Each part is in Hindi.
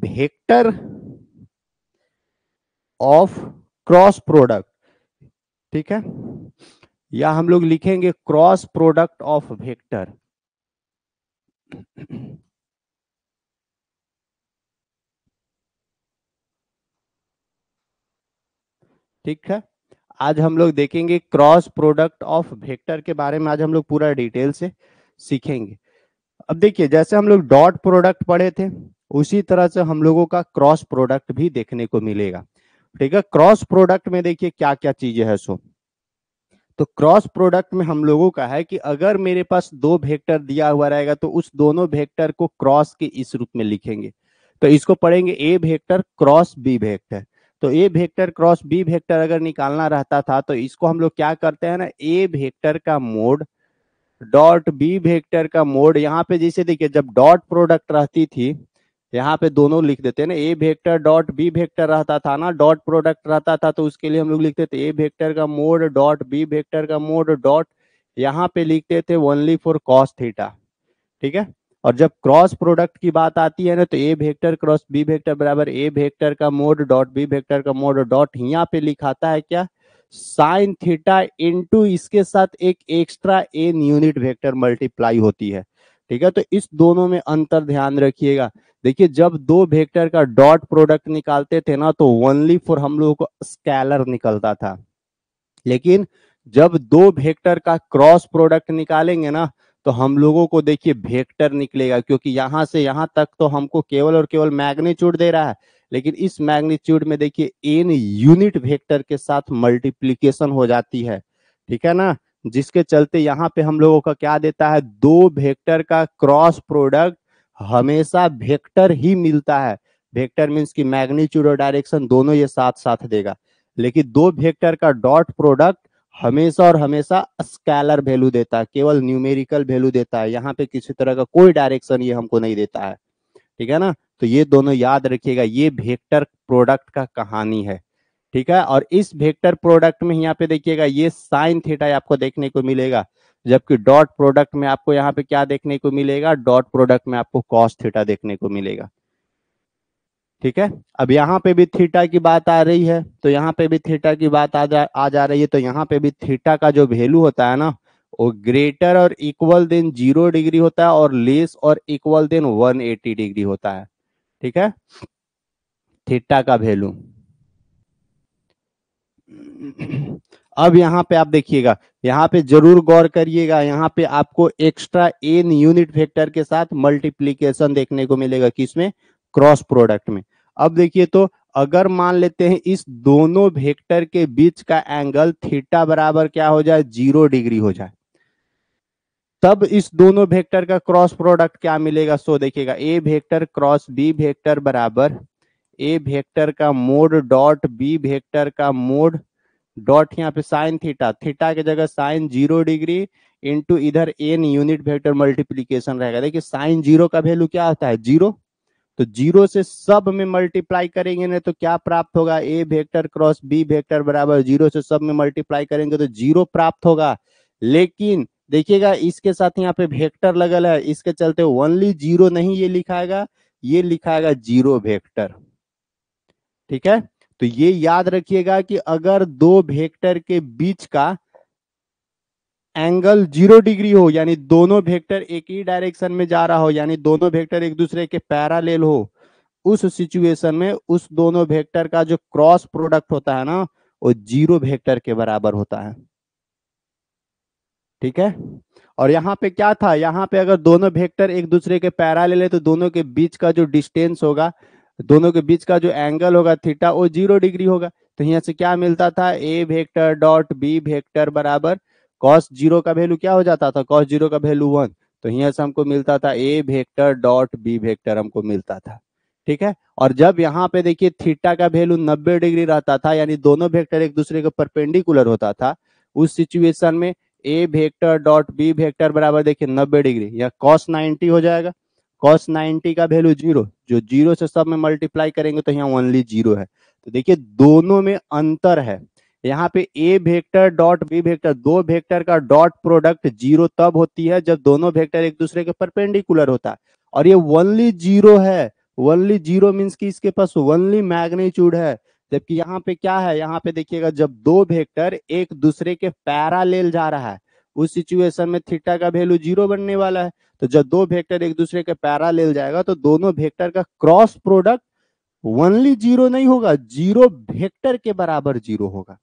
वेक्टर ऑफ क्रॉस प्रोडक्ट, ठीक है, या हम लोग लिखेंगे क्रॉस प्रोडक्ट ऑफ वेक्टर। ठीक है, आज हम लोग देखेंगे क्रॉस प्रोडक्ट ऑफ वेक्टर के बारे में, आज हम लोग पूरा डिटेल से सीखेंगे। अब देखिए, जैसे हम लोग डॉट प्रोडक्ट पढ़े थे, उसी तरह से हम लोगों का क्रॉस प्रोडक्ट भी देखने को मिलेगा। ठीक है, क्रॉस प्रोडक्ट में देखिए क्या क्या चीजें है। सो तो क्रॉस प्रोडक्ट में हम लोगों का है कि अगर मेरे पास दो वेक्टर दिया हुआ रहेगा तो उस दोनों वेक्टर को क्रॉस के इस रूप में लिखेंगे। तो इसको पढ़ेंगे ए वेक्टर क्रॉस बी वेक्टर। तो ए वेक्टर क्रॉस बी वेक्टर अगर निकालना रहता था तो इसको हम लोग क्या करते हैं ना, ए वेक्टर का मोड डॉट बी वेक्टर का मोड। यहाँ पे जैसे देखिए, जब डॉट प्रोडक्ट रहती थी, यहाँ पे दोनों लिख देते हैं ना, ए वेक्टर डॉट बी वेक्टर रहता था ना, डॉट प्रोडक्ट रहता था, तो उसके लिए हम लोग लिखते थे ए वेक्टर का मोड डॉट बी वेक्टर का मोड डॉट, यहाँ पे लिखते थे ओनली फॉर कॉस थीटा। ठीक है, और जब क्रॉस प्रोडक्ट की बात आती है ना, तो ए वेक्टर क्रॉस बी वेक्टर बराबर ए वेक्टर का मोड डॉट बी वेक्टर का मोड डॉट, यहाँ पे लिखाता है क्या, साइन थीटा इनटू इसके साथ एक extra n unit vector multiply होती है। ठीक है, तो इस दोनों में अंतर ध्यान रखिएगा। देखिए, जब दो वेक्टर का डॉट प्रोडक्ट निकालते थे ना, तो ओनली फॉर हम लोगों को स्केलर निकलता था, लेकिन जब दो वेक्टर का क्रॉस प्रोडक्ट निकालेंगे ना, तो हम लोगों को देखिए वेक्टर निकलेगा, क्योंकि यहां से यहां तक तो हमको केवल और केवल मैग्नीट्यूड दे रहा है, लेकिन इस मैग्नीट्यूड में देखिए एन यूनिट वेक्टर के साथ मल्टीप्लीकेशन हो जाती है। ठीक है ना, जिसके चलते यहाँ पे हम लोगों का क्या देता है, दो वेक्टर का क्रॉस प्रोडक्ट हमेशा वेक्टर ही मिलता है। वेक्टर मीन्स की मैग्नीट्यूड और डायरेक्शन दोनों ये साथ साथ देगा, लेकिन दो वेक्टर का डॉट प्रोडक्ट हमेशा और हमेशा स्केलर वैल्यू देता है, केवल न्यूमेरिकल वैल्यू देता है। यहाँ पे किसी तरह का कोई डायरेक्शन ये हमको नहीं देता है। ठीक है ना, तो ये दोनों याद रखिएगा, ये वेक्टर प्रोडक्ट का कहानी है। ठीक है, और इस वेक्टर प्रोडक्ट में यहाँ पे देखिएगा ये साइन थीटा आपको देखने को मिलेगा, जबकि डॉट प्रोडक्ट में आपको यहाँ पे क्या देखने को मिलेगा, डॉट प्रोडक्ट में आपको कॉस थीटा देखने को मिलेगा। ठीक है, अब यहाँ पे भी थीटा की बात आ रही है, तो यहाँ पे भी थीटा की बात आ जा रही है, तो यहाँ पे भी थीटा का जो वैल्यू होता है ना, वो ग्रेटर और इक्वल देन 0 डिग्री होता है और लेस और इक्वल देन 180 डिग्री होता है। ठीक है, थीटा का वैल्यू। अब यहाँ पे आप देखिएगा, यहाँ पे जरूर गौर करिएगा, यहाँ पे आपको एक्स्ट्रा एन यूनिट वेक्टर के साथ मल्टीप्लीकेशन देखने को मिलेगा, किसमें, क्रॉस प्रोडक्ट में। अब देखिए, तो अगर मान लेते हैं इस दोनों वेक्टर के बीच का एंगल थीटा बराबर क्या हो जाए, 0 डिग्री हो जाए, तब इस दोनों वेक्टर का क्रॉस प्रोडक्ट क्या मिलेगा। सो देखिएगा, ए वेक्टर क्रॉस बी वेक्टर बराबर ए वेक्टर का मोड डॉट बी वेक्टर का मोड डॉट, यहाँ पे साइन थीटा, थीटा की जगह साइन 0 डिग्री इंटू इधर एन यूनिट वेक्टर मल्टीप्लीकेशन रहेगा। देखिए साइन 0 का वैल्यू क्या होता है, 0, तो 0 से सब में मल्टीप्लाई करेंगे ना, तो क्या प्राप्त होगा, ए वेक्टर क्रॉस बी वेक्टर बराबर 0 से सब में मल्टीप्लाई करेंगे तो 0 प्राप्त होगा। लेकिन देखिएगा, इसके साथ यहाँ पे वेक्टर लगल है, इसके चलते ओनली 0 नहीं ये लिखाएगा, ये लिखाएगा 0 वेक्टर। ठीक है, तो ये याद रखिएगा कि अगर दो वेक्टर के बीच का एंगल 0 डिग्री हो, यानी दोनों वेक्टर एक ही डायरेक्शन में जा रहा हो, यानी दोनों वेक्टर एक दूसरे के पैरेलल हो, उस सिचुएशन में उस दोनों वेक्टर का जो क्रॉस प्रोडक्ट होता है ना, वो 0 वेक्टर के बराबर होता है। ठीक है, और यहाँ पे क्या था, यहाँ पे अगर दोनों वेक्टर एक दूसरे के पैरेलल है, तो दोनों के बीच का जो डिस्टेंस होगा, दोनों के बीच का जो एंगल होगा थीटा, वो 0 डिग्री होगा। तो यहाँ से क्या मिलता था, ए वेक्टर डॉट बी वेक्टर बराबर कॉस 0 का वैल्यू क्या हो जाता था, कॉस 0 का वैल्यू 1, तो यहाँ से हमको मिलता था ए वेक्टर डॉट बी वेक्टर हमको मिलता था। ठीक है, और जब यहाँ पे देखिए थीटा का वैल्यू 90 डिग्री रहता था, यानी दोनों वेक्टर एक दूसरे के परपेंडिकुलर होता था, उस सिचुएशन में ए वेक्टर डॉट बी वेक्टर बराबर देखिए 90 डिग्री या cos 90 हो जाएगा। cos 90 का वैल्यू 0, जो 0 से सब में मल्टीप्लाई करेंगे तो यहाँ ओनली 0 है। तो देखिए दोनों में अंतर है। यहाँ पे ए वेक्टर डॉट बी वेक्टर, दो वेक्टर का डॉट प्रोडक्ट 0 तब होती है जब दोनों वेक्टर एक दूसरे के परपेंडिकुलर होता है, और ये ओनली 0 है ओनली जीरो मीन्स कि इसके पास ओनली मैग्नीट्यूड है। जबकि यहाँ पे क्या है, यहाँ पे देखिएगा जब दो वेक्टर एक दूसरे के पैरेलल जा रहा है उस सिचुएशन में थीटा का वैल्यू जीरो बनने वाला है। तो जब दो वेक्टर एक दूसरे के पैरेलल जाएगा तो दोनों वेक्टर का क्रॉस प्रोडक्ट ओनली जीरो नहीं होगा, जीरो वेक्टर के बराबर जीरो होगा।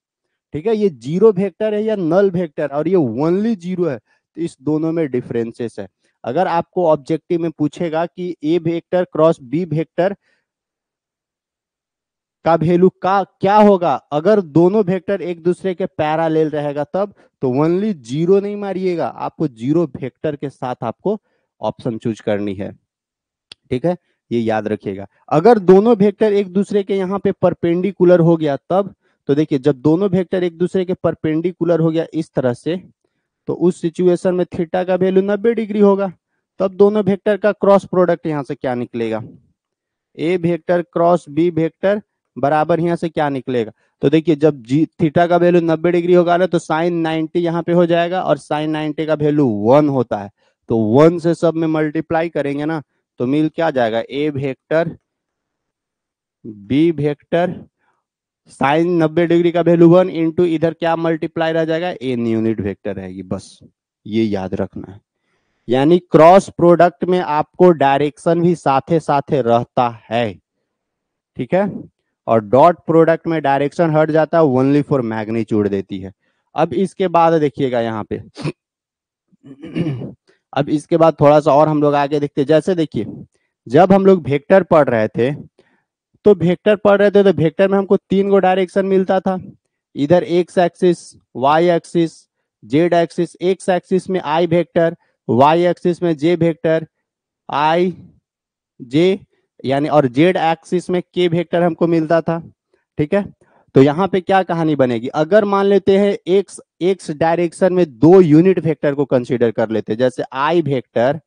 ठीक है, ये जीरो वेक्टर है या नल वेक्टर और ये ओनली जीरो है, तो इस दोनों में डिफरेंसेस है। अगर आपको ऑब्जेक्टिव में पूछेगा कि ए वेक्टर क्रॉस बी वेक्टर का वैल्यू का क्या होगा अगर दोनों वेक्टर एक दूसरे के पैरेलल रहेगा तब, तो ओनली जीरो नहीं मारिएगा, आपको जीरो वेक्टर के साथ आपको ऑप्शन चूज करनी है। ठीक है, ये याद रखिएगा। अगर दोनों वेक्टर एक दूसरे के यहाँ पे परपेंडिकुलर हो गया तब, तो देखिए जब दोनों वेक्टर एक दूसरे के परपेंडिकुलर हो गया इस तरह से, तो उस सिचुएशन में थीटा का वैल्यू 90 डिग्री होगा। तब दोनों वेक्टर का क्रॉस प्रोडक्ट यहाँ से क्या निकलेगा, ए वेक्टर क्रॉस बी वेक्टर बराबर यहाँ से क्या निकलेगा। तो देखिए जब जी थीटा का वैल्यू 90 डिग्री होगा ना तो साइन 90 यहाँ पे हो जाएगा और साइन 90 का वैल्यू 1 होता है, तो 1 से सब में मल्टीप्लाई करेंगे ना तो मिल क्या जाएगा, A vector B vector sine 90 degree का वैल्यू 1 इंटू इधर क्या मल्टीप्लाई रह जाएगा, एन यूनिट वेक्टर रहेगी। बस ये याद रखना है। यानी क्रॉस प्रोडक्ट में आपको डायरेक्शन भी साथे साथे रहता है। ठीक है, और डॉट प्रोडक्ट में डायरेक्शन हट जाता है, ओनली फॉर मैग्नीट्यूड देती है। अब इसके बाद देखिएगा यहाँ पे अब इसके बाद थोड़ा सा और हम लोग आगे देखते हैं। जैसे देखिए जब हम लोग वेक्टर पढ़ रहे थे तो वेक्टर में हमको तीन गो डायरेक्शन मिलता था, इधर x axis, y axis, z axis. X axis में आई वेक्टर, वाई एक्सिस में जे वेक्टर, आई जे यानी, और जेड एक्सिस में के वेक्टर हमको मिलता था। ठीक है, तो यहाँ पे क्या कहानी बनेगी, अगर मान लेते हैं एक्स एक्स डायरेक्शन में दो यूनिट वेक्टर को कंसीडर कर लेते हैं, जैसे आई वेक्टर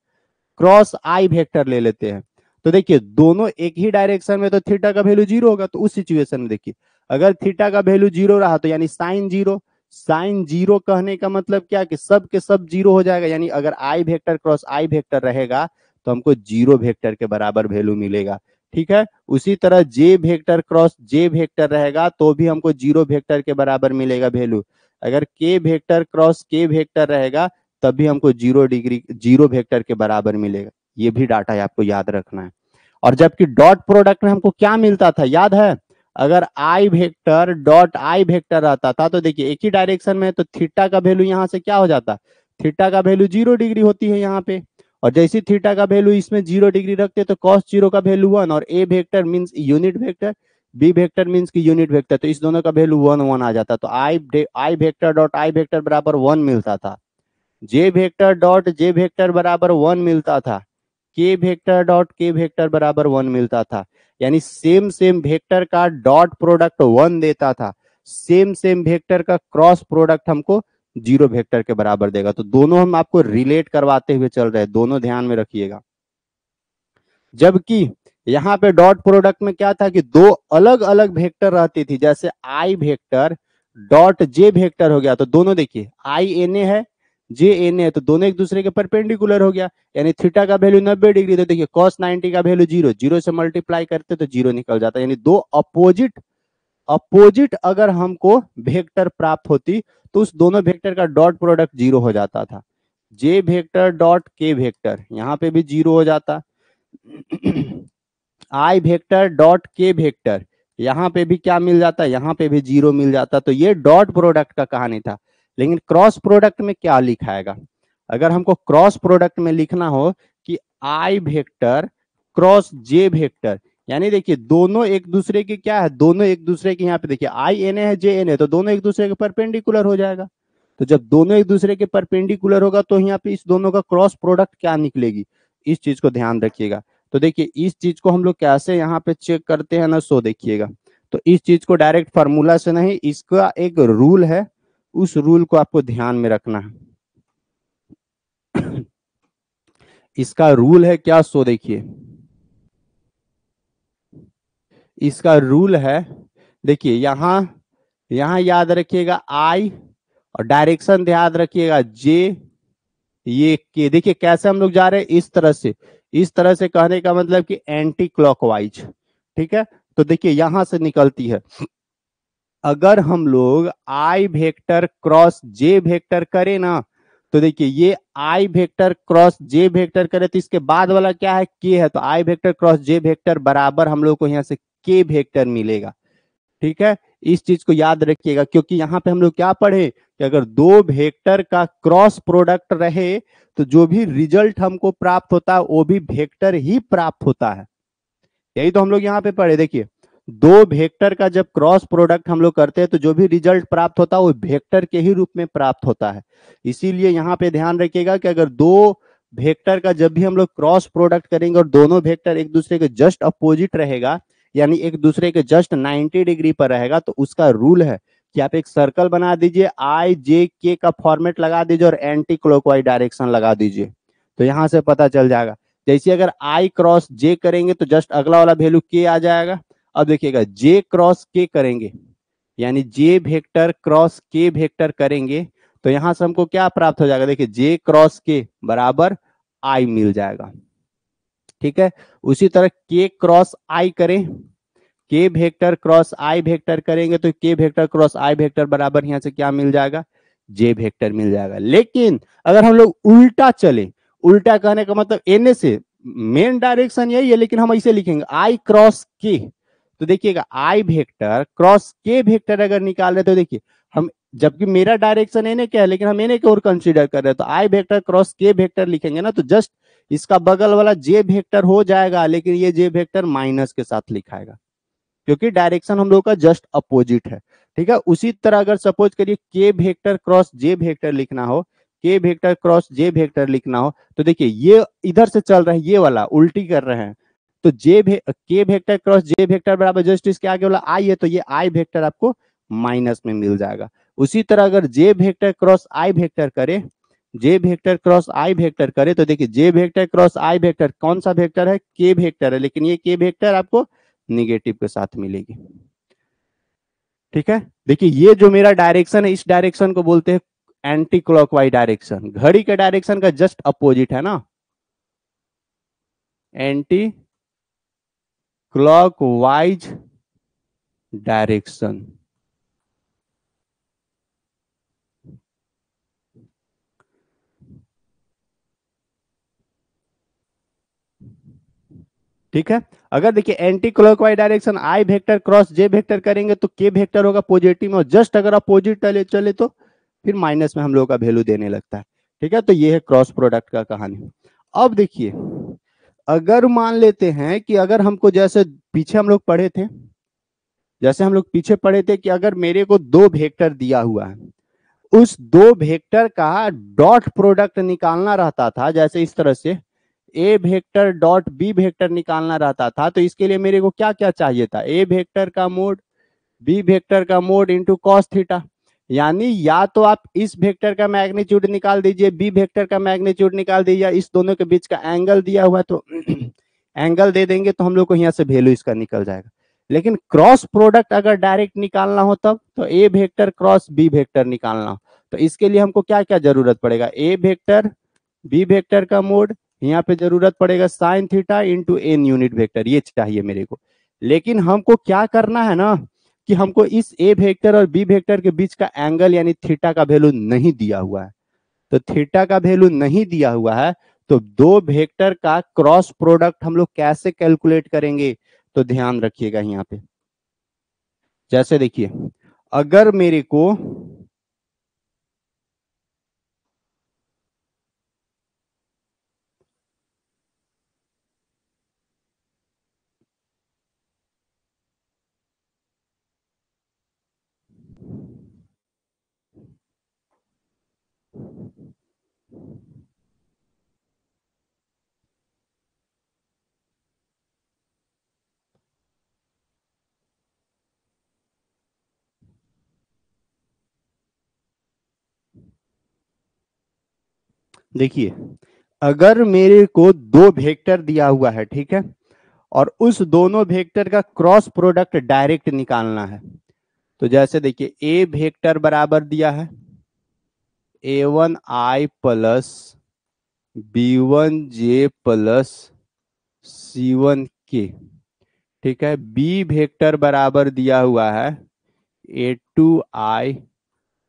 क्रॉस आई वेक्टर ले लेते हैं, तो देखिए दोनों एक ही डायरेक्शन में तो थीटा का वैल्यू जीरो होगा। तो उस सिचुएशन में देखिए अगर थीटा का वैल्यू जीरो रहा तो यानी साइन जीरो, साइन जीरो कहने का मतलब क्या कि सब के सब जीरो हो जाएगा। यानी अगर आई वेक्टर क्रॉस आई वेक्टर रहेगा तो हमको जीरो वेक्टर के बराबर वैल्यू मिलेगा। ठीक है, उसी तरह जे वेक्टर क्रॉस जे वेक्टर रहेगा तो भी हमको जीरो वेक्टर के बराबर मिलेगा वैल्यू। अगर के वेक्टर क्रॉस के वेक्टर रहेगा तब भी हमको जीरो वेक्टर के बराबर मिलेगा। ये भी डाटा है, आपको याद रखना है। और जबकि डॉट प्रोडक्ट में हमको क्या मिलता था याद है, अगर आई वेक्टर डॉट आई वेक्टर रहता था तो देखिए एक ही डायरेक्शन में, तो थीटा का वैल्यू यहाँ से क्या हो जाता, थीटा का वैल्यू 0 डिग्री होती है यहाँ पे, और जैसे थीटा का वैल्यू इसमें 0 डिग्री रखते तो कॉस जीरो का वैल्यू 1, और A vector means unit vector, B vector means की यूनिट वेक्टर, तो इस दोनों का वैल्यू 1 1 आ जाता, तो आई वेक्टर डॉट आई वेक्टर बराबर 1 मिलता था, जे वेक्टर डॉट जे वेक्टर बराबर 1 मिलता था, के वेक्टर डॉट के वेक्टर बराबर 1 मिलता था। यानी सेम सेम वेक्टर का डॉट प्रोडक्ट 1 देता था, सेम सेम वेक्टर का क्रॉस प्रोडक्ट हमको जीरो वेक्टर के बराबर देगा। तो दोनों हम आपको रिलेट करवाते हुए चल रहे हैं, दोनों ध्यान में रखिएगा। जबकि यहाँ पे डॉट प्रोडक्ट में क्या था कि दो अलग अलग वेक्टर रहती थी, जैसे आई वेक्टर डॉट जे वेक्टर हो गया तो दोनों देखिए आई एन ए है जे एन है, तो दोनों एक दूसरे के परपेंडिकुलर हो गया, यानी थीटा का वैल्यू 90 डिग्री, तो देखिए cos 90 का वैल्यू जीरो, जीरो से मल्टीप्लाई करते तो जीरो निकल जाता, यानी दो अपोजिट अपोजिट अगर हमको वेक्टर प्राप्त होती तो उस दोनों वेक्टर का डॉट प्रोडक्ट जीरो हो जाता था। जे वेक्टर डॉट के वेक्टर यहाँ पे भी जीरो हो जाता, आई वेक्टर डॉट के वेक्टर यहाँ पे भी क्या मिल जाता, यहाँ पे भी जीरो मिल जाता। तो ये डॉट प्रोडक्ट का कहानी था। लेकिन क्रॉस प्रोडक्ट में क्या लिखाएगा, अगर हमको क्रॉस प्रोडक्ट में लिखना हो कि आई वेक्टर क्रॉस जे वेक्टर, यानी देखिए दोनों एक दूसरे के क्या है, दोनों एक दूसरे के यहाँ पे देखिए आई एन है जे एन है, तो दोनों एक दूसरे के परपेंडिकुलर हो जाएगा। तो जब दोनों एक दूसरे के परपेंडिकुलर होगा तो यहाँ पे इस दोनों का क्रॉस प्रोडक्ट क्या निकलेगी, इस चीज को ध्यान रखिएगा। तो देखिए इस चीज को हम लोग कैसे यहाँ पे चेक करते हैं ना, सो देखिएगा। तो इस चीज को डायरेक्ट फार्मूला से नहीं, इसका एक रूल है, उस रूल को आपको ध्यान में रखना है। इसका रूल है क्या, सो देखिए इसका रूल है, देखिए यहाँ यहाँ याद रखिएगा आई, और डायरेक्शन याद रखिएगा जे, ये के। देखिए कैसे हम लोग जा रहे हैं, इस तरह से इस तरह से कहने का मतलब कि एंटी क्लॉकवाइज। ठीक है, तो देखिए यहां से निकलती है, अगर हम लोग आई वेक्टर क्रॉस जे वेक्टर करें ना, तो देखिए ये आई वेक्टर क्रॉस जे वेक्टर करे तो इसके बाद वाला क्या है, के है, तो आई वेक्टर क्रॉस जे वेक्टर बराबर हम लोग को यहाँ से के वेक्टर मिलेगा। ठीक है, इस चीज को याद रखिएगा, क्योंकि यहाँ पे हम लोग क्या पढ़े कि अगर दो वेक्टर का क्रॉस प्रोडक्ट रहे तो जो भी रिजल्ट हमको प्राप्त होता है वो भी वेक्टर ही प्राप्त होता है। यही तो हम लोग यहाँ पे पढ़े। देखिए दो वेक्टर का जब क्रॉस प्रोडक्ट हम लोग करते हैं तो जो भी रिजल्ट प्राप्त होता है वो वेक्टर के ही रूप में प्राप्त होता है। इसीलिए यहाँ पे ध्यान रखिएगा कि अगर दो वेक्टर का जब भी हम लोग क्रॉस प्रोडक्ट करेंगे और दोनों वेक्टर एक दूसरे के जस्ट अपोजिट रहेगा, यानी एक दूसरे के जस्ट 90 डिग्री पर रहेगा, तो उसका रूल है कि आप एक सर्कल बना दीजिए, आई जे के का फॉर्मेट लगा दीजिए और एंटी क्लॉकवाइज डायरेक्शन लगा दीजिए, तो यहां से पता चल जाएगा। जैसे अगर आई क्रॉस जे करेंगे तो जस्ट अगला वाला वैल्यू के आ जाएगा। अब देखिएगा जे क्रॉस के करेंगे, यानी जे वेक्टर क्रॉस के वेक्टर करेंगे, तो यहां से हमको क्या प्राप्त हो जाएगा, देखिए जे क्रॉस के बराबर आई मिल जाएगा। ठीक है, उसी तरह के क्रॉस आई करें, के वेक्टर क्रॉस आई वेक्टर करेंगे तो के वेक्टर क्रॉस आई वेक्टर बराबर यहां से क्या मिल जाएगा, जे वेक्टर मिल जाएगा। लेकिन अगर हम लोग उल्टा चले, उल्टा कहने का मतलब एन से मेन डायरेक्शन यही है, लेकिन हम ऐसे लिखेंगे आई क्रॉस के, तो देखिएगा आई वेक्टर क्रॉस के वेक्टर अगर निकाल रहे तो देखिए हम, जबकि मेरा डायरेक्शन एन क्या है लेकिन हम एन की ओर कंसीडर कर रहे हैं, तो आई वेक्टर क्रॉस के वेक्टर लिखेंगे ना तो जस्ट इसका बगल वाला जे वेक्टर हो जाएगा, लेकिन ये जे वेक्टर माइनस के साथ लिखाएगा क्योंकि डायरेक्शन हम लोग का जस्ट अपोजिट है। ठीक है, उसी तरह अगर सपोज करिए के वेक्टर क्रॉस जे वेक्टर लिखना हो, के वेक्टर क्रॉस जे वेक्टर लिखना हो, तो देखिए ये इधर से चल रहे हैं, ये वाला उल्टी कर रहे हैं, तो के वेक्टर क्रॉस जे वेक्टर बराबर जस्ट इसके आगे वाला आई है, तो ये आई वेक्टर आपको माइनस में मिल जाएगा। उसी तरह अगर जे वेक्टर क्रॉस आई वेक्टर करे, जे वेक्टर क्रॉस आई वेक्टर करे, तो देखिए जे वेक्टर क्रॉस आई वेक्टर कौन सा वेक्टर है, के वेक्टर है, लेकिन ये के वेक्टर आपको निगेटिव के साथ मिलेगी। ठीक है, देखिए ये जो मेरा डायरेक्शन है इस डायरेक्शन को बोलते हैं एंटी क्लॉकवाइज डायरेक्शन, घड़ी के डायरेक्शन का जस्ट अपोजिट है ना, एंटी क्लॉकवाइज डायरेक्शन। ठीक है, अगर देखिए anti clockwise direction I vector cross J vector करेंगे तो के वेक्टर होगा पॉजिटिव में, और जस्ट अगर अपोजिट चले चले तो फिर माइनस में हम लोग का वैल्यू देने लगता है। ठीक है, तो ये है क्रॉस प्रोडक्ट का कहानी। अब देखिए अगर मान लेते हैं कि अगर हमको जैसे पीछे हम लोग पढ़े थे, जैसे हम लोग पीछे पढ़े थे कि अगर मेरे को दो वेक्टर दिया हुआ है, उस दो वेक्टर का डॉट प्रोडक्ट निकालना रहता था, जैसे इस तरह से ए वेक्टर डॉट बी वेक्टर निकालना रहता था, तो इसके लिए मेरे को क्या क्या चाहिए था, ए वेक्टर का मोड बी वेक्टर का मोड इंटू कॉस थीटा, यानी या तो आप इस वेक्टर का मैग्नीट्यूड निकाल दीजिए, बी वेक्टर का मैग्नीट्यूड निकाल दीजिए, इस दोनों के बीच का एंगल दिया हुआ है तो एंगल दे देंगे तो हम लोग को यहाँ से वैल्यू इसका निकल जाएगा। लेकिन क्रॉस प्रोडक्ट अगर डायरेक्ट निकालना हो तब तो ए वेक्टर क्रॉस बी वेक्टर निकालना हो, तो इसके लिए हमको क्या क्या जरूरत पड़ेगा, ए वेक्टर बी वेक्टर का मोड, यहाँ पे जरूरत पड़ेगा sine theta into n unit vector, ये चाहिए मेरे को। लेकिन हमको क्या करना है ना कि हमको इस ए वेक्टर और बी वेक्टर के बीच का एंगल यानी थीटा का वैल्यू नहीं दिया हुआ है, तो थीटा का वैल्यू नहीं दिया हुआ है, तो दो वेक्टर का क्रॉस प्रोडक्ट हम लोग कैसे कैलकुलेट करेंगे, तो ध्यान रखिएगा यहाँ पे। जैसे देखिए अगर मेरे को देखिए अगर मेरे को दो वेक्टर दिया हुआ है, ठीक है, और उस दोनों वेक्टर का क्रॉस प्रोडक्ट डायरेक्ट निकालना है, तो जैसे देखिए ए वेक्टर बराबर दिया है a1 i plus b1 j plus C1K। ठीक है, बी वेक्टर बराबर दिया हुआ है A2I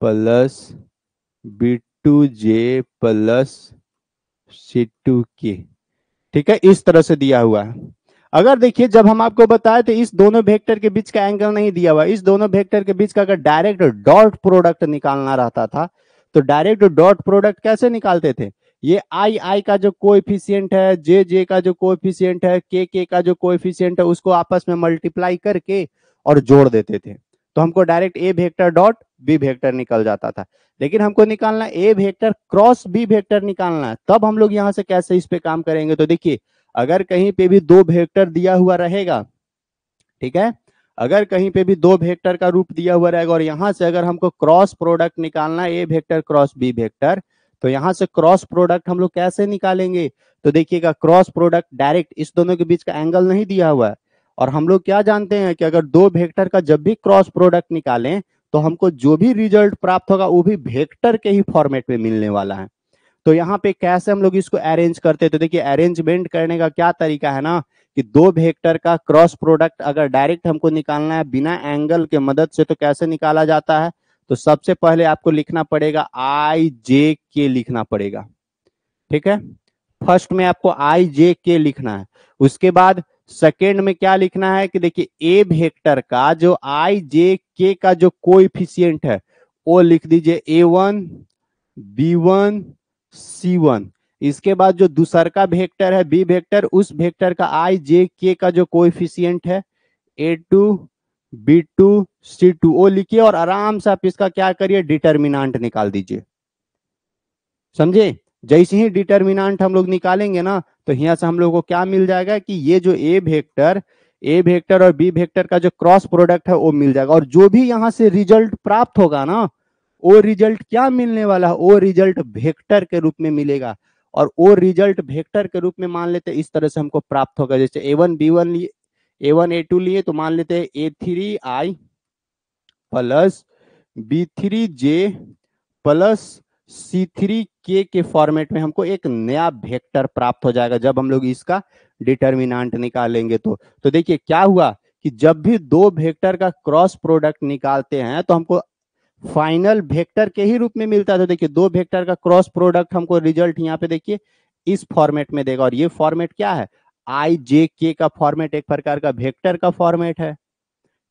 plus B2J plus C2K। ठीक है, इस तरह से दिया हुआ है। अगर देखिए जब हम आपको बताए थे इस दोनों वेक्टर के बीच का एंगल नहीं दिया हुआ, इस दोनों वेक्टर के बीच का अगर डायरेक्ट डॉट प्रोडक्ट निकालना रहता था तो डायरेक्ट डॉट प्रोडक्ट कैसे निकालते थे? ये आई आई का जो कोएफिशिएंट है, जे जे का जो कोएफिशिएंट है, के का जो कोएफिशिएंट है, उसको आपस में मल्टीप्लाई करके और जोड़ देते थे, तो हमको डायरेक्ट ए वेक्टर डॉट बी वेक्टर निकल जाता था। लेकिन हमको निकालना ए वेक्टर क्रॉस बी वेक्टर निकालना है, तब हम लोग यहाँ से कैसे इस पे काम करेंगे? तो देखिए अगर कहीं पे भी दो वेक्टर दिया हुआ रहेगा, ठीक है, अगर कहीं पे भी दो वेक्टर का रूप दिया हुआ रहेगा और यहां से अगर हमको क्रॉस प्रोडक्ट निकालना है ए वेक्टर क्रॉस बी वेक्टर, तो यहां से क्रॉस प्रोडक्ट हम लोग कैसे निकालेंगे? तो देखिएगा क्रॉस प्रोडक्ट डायरेक्ट इस दोनों के बीच का एंगल नहीं दिया हुआ है, और हम लोग क्या जानते हैं कि अगर दो वेक्टर का जब भी क्रॉस प्रोडक्ट निकालें तो हमको जो भी रिजल्ट प्राप्त होगा वो भी वेक्टर के ही फॉर्मेट में मिलने वाला है। तो यहाँ पे कैसे हम लोग इसको अरेंज करते हैं? तो देखिए अरेंजमेंट करने का क्या तरीका है ना, कि दो वेक्टर का क्रॉस प्रोडक्ट अगर डायरेक्ट हमको निकालना है बिना एंगल के मदद से, तो कैसे निकाला जाता है? तो सबसे पहले आपको लिखना पड़ेगा आई जे के लिखना पड़ेगा। ठीक है, फर्स्ट में आपको आई जे के लिखना है। उसके बाद सेकेंड में क्या लिखना है कि देखिए ए वेक्टर का जो आई जे के का जो कोएफिशिएंट है वो लिख दीजिए A1 B1 C1। इसके बाद जो दूसर का वेक्टर है बी वेक्टर, उस वेक्टर का आई जे के का जो कोएफिशिएंट है A2 B2 C2 वो लिखिए और आराम से आप इसका क्या करिए, डिटर्मिनेंट निकाल दीजिए। समझे? जैसे ही डिटर्मिनेंट हम लोग निकालेंगे ना, तो यहाँ से हम लोग को क्या मिल जाएगा कि ये जो ए वेक्टर और बी वेक्टर का जो क्रॉस प्रोडक्ट है वो मिल जाएगा, और जो भी यहाँ से रिजल्ट प्राप्त होगा ना, वो रिजल्ट क्या मिलने वाला है? वो रिजल्ट वेक्टर के रूप में मिलेगा, और वो रिजल्ट वेक्टर के रूप में मान लेते इस तरह से हमको प्राप्त होगा। जैसे A1 B1 लिए, A1 A2 लिए, तो मान लेते हैं A3I plus B3J plus C3K के फॉर्मेट में हमको एक नया वेक्टर प्राप्त हो जाएगा जब हम लोग इसका डिटर्मिनेंट निकालेंगे। तो देखिए क्या हुआ कि जब भी दो वेक्टर का क्रॉस प्रोडक्ट निकालते हैं तो हमको फाइनल वेक्टर के ही रूप में मिलता है। तो देखिए दो वेक्टर का क्रॉस प्रोडक्ट हमको रिजल्ट यहाँ पे देखिए इस फॉर्मेट में देगा, और ये फॉर्मेट क्या है? आई जे के का फॉर्मेट एक प्रकार का वेक्टर का फॉर्मेट है।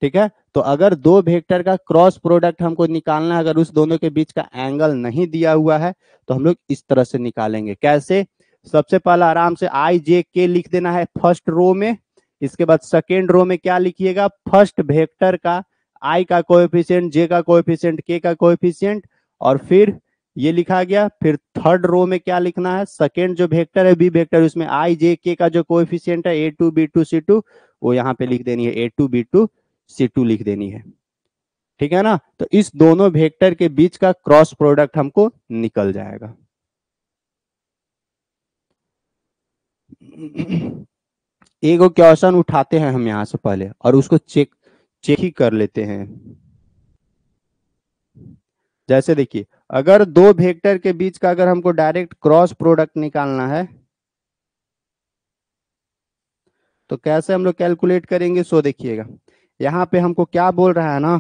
ठीक है, तो अगर दो वेक्टर का क्रॉस प्रोडक्ट हमको निकालना है, अगर उस दोनों के बीच का एंगल नहीं दिया हुआ है, तो हम लोग इस तरह से निकालेंगे। कैसे? सबसे पहला आराम से आई जे के लिख देना है फर्स्ट रो में। इसके बाद सेकेंड रो में क्या लिखिएगा? फर्स्ट वेक्टर का आई का कोएफिशिएंट, जे का कोएफिशिएंट, के का कोएफिशिएंट, और फिर ये लिखा गया। फिर थर्ड रो में क्या लिखना है? सेकेंड जो वेक्टर है बी वेक्टर, उसमें आई जे के का जो कोएफिशिएंट है A2 B2 C2, वो यहाँ पे लिख देनी है A2 B2 C2 लिख देनी है। ठीक है ना? तो इस दोनों वेक्टर के बीच का क्रॉस प्रोडक्ट हमको निकल जाएगा। एक क्वेश्चन उठाते हैं हम यहां से पहले और उसको चेक ही कर लेते हैं। जैसे देखिए अगर दो वेक्टर के बीच का अगर हमको डायरेक्ट क्रॉस प्रोडक्ट निकालना है तो कैसे हम लोग कैलकुलेट करेंगे? सो देखिएगा यहाँ पे हमको क्या बोल रहा है ना,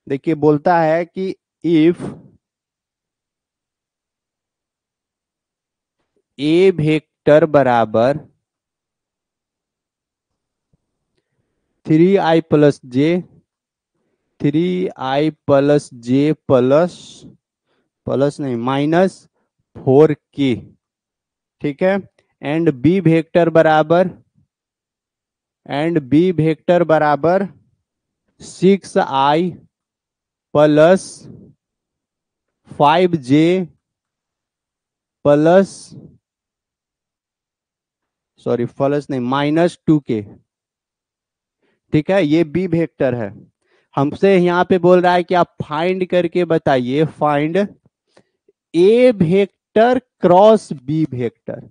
देखिए बोलता है कि इफ ए वेक्टर बराबर 3i प्लस जे, 3i प्लस जे प्लस नहीं माइनस 4k, ठीक है, एंड बी वेक्टर बराबर 6i plus 5j plus plus नहीं माइनस 2k। ठीक है, ये बी वेक्टर है। हमसे यहाँ पे बोल रहा है कि आप फाइंड करके बताइए, फाइंड ए वेक्टर क्रॉस बी वेक्टर।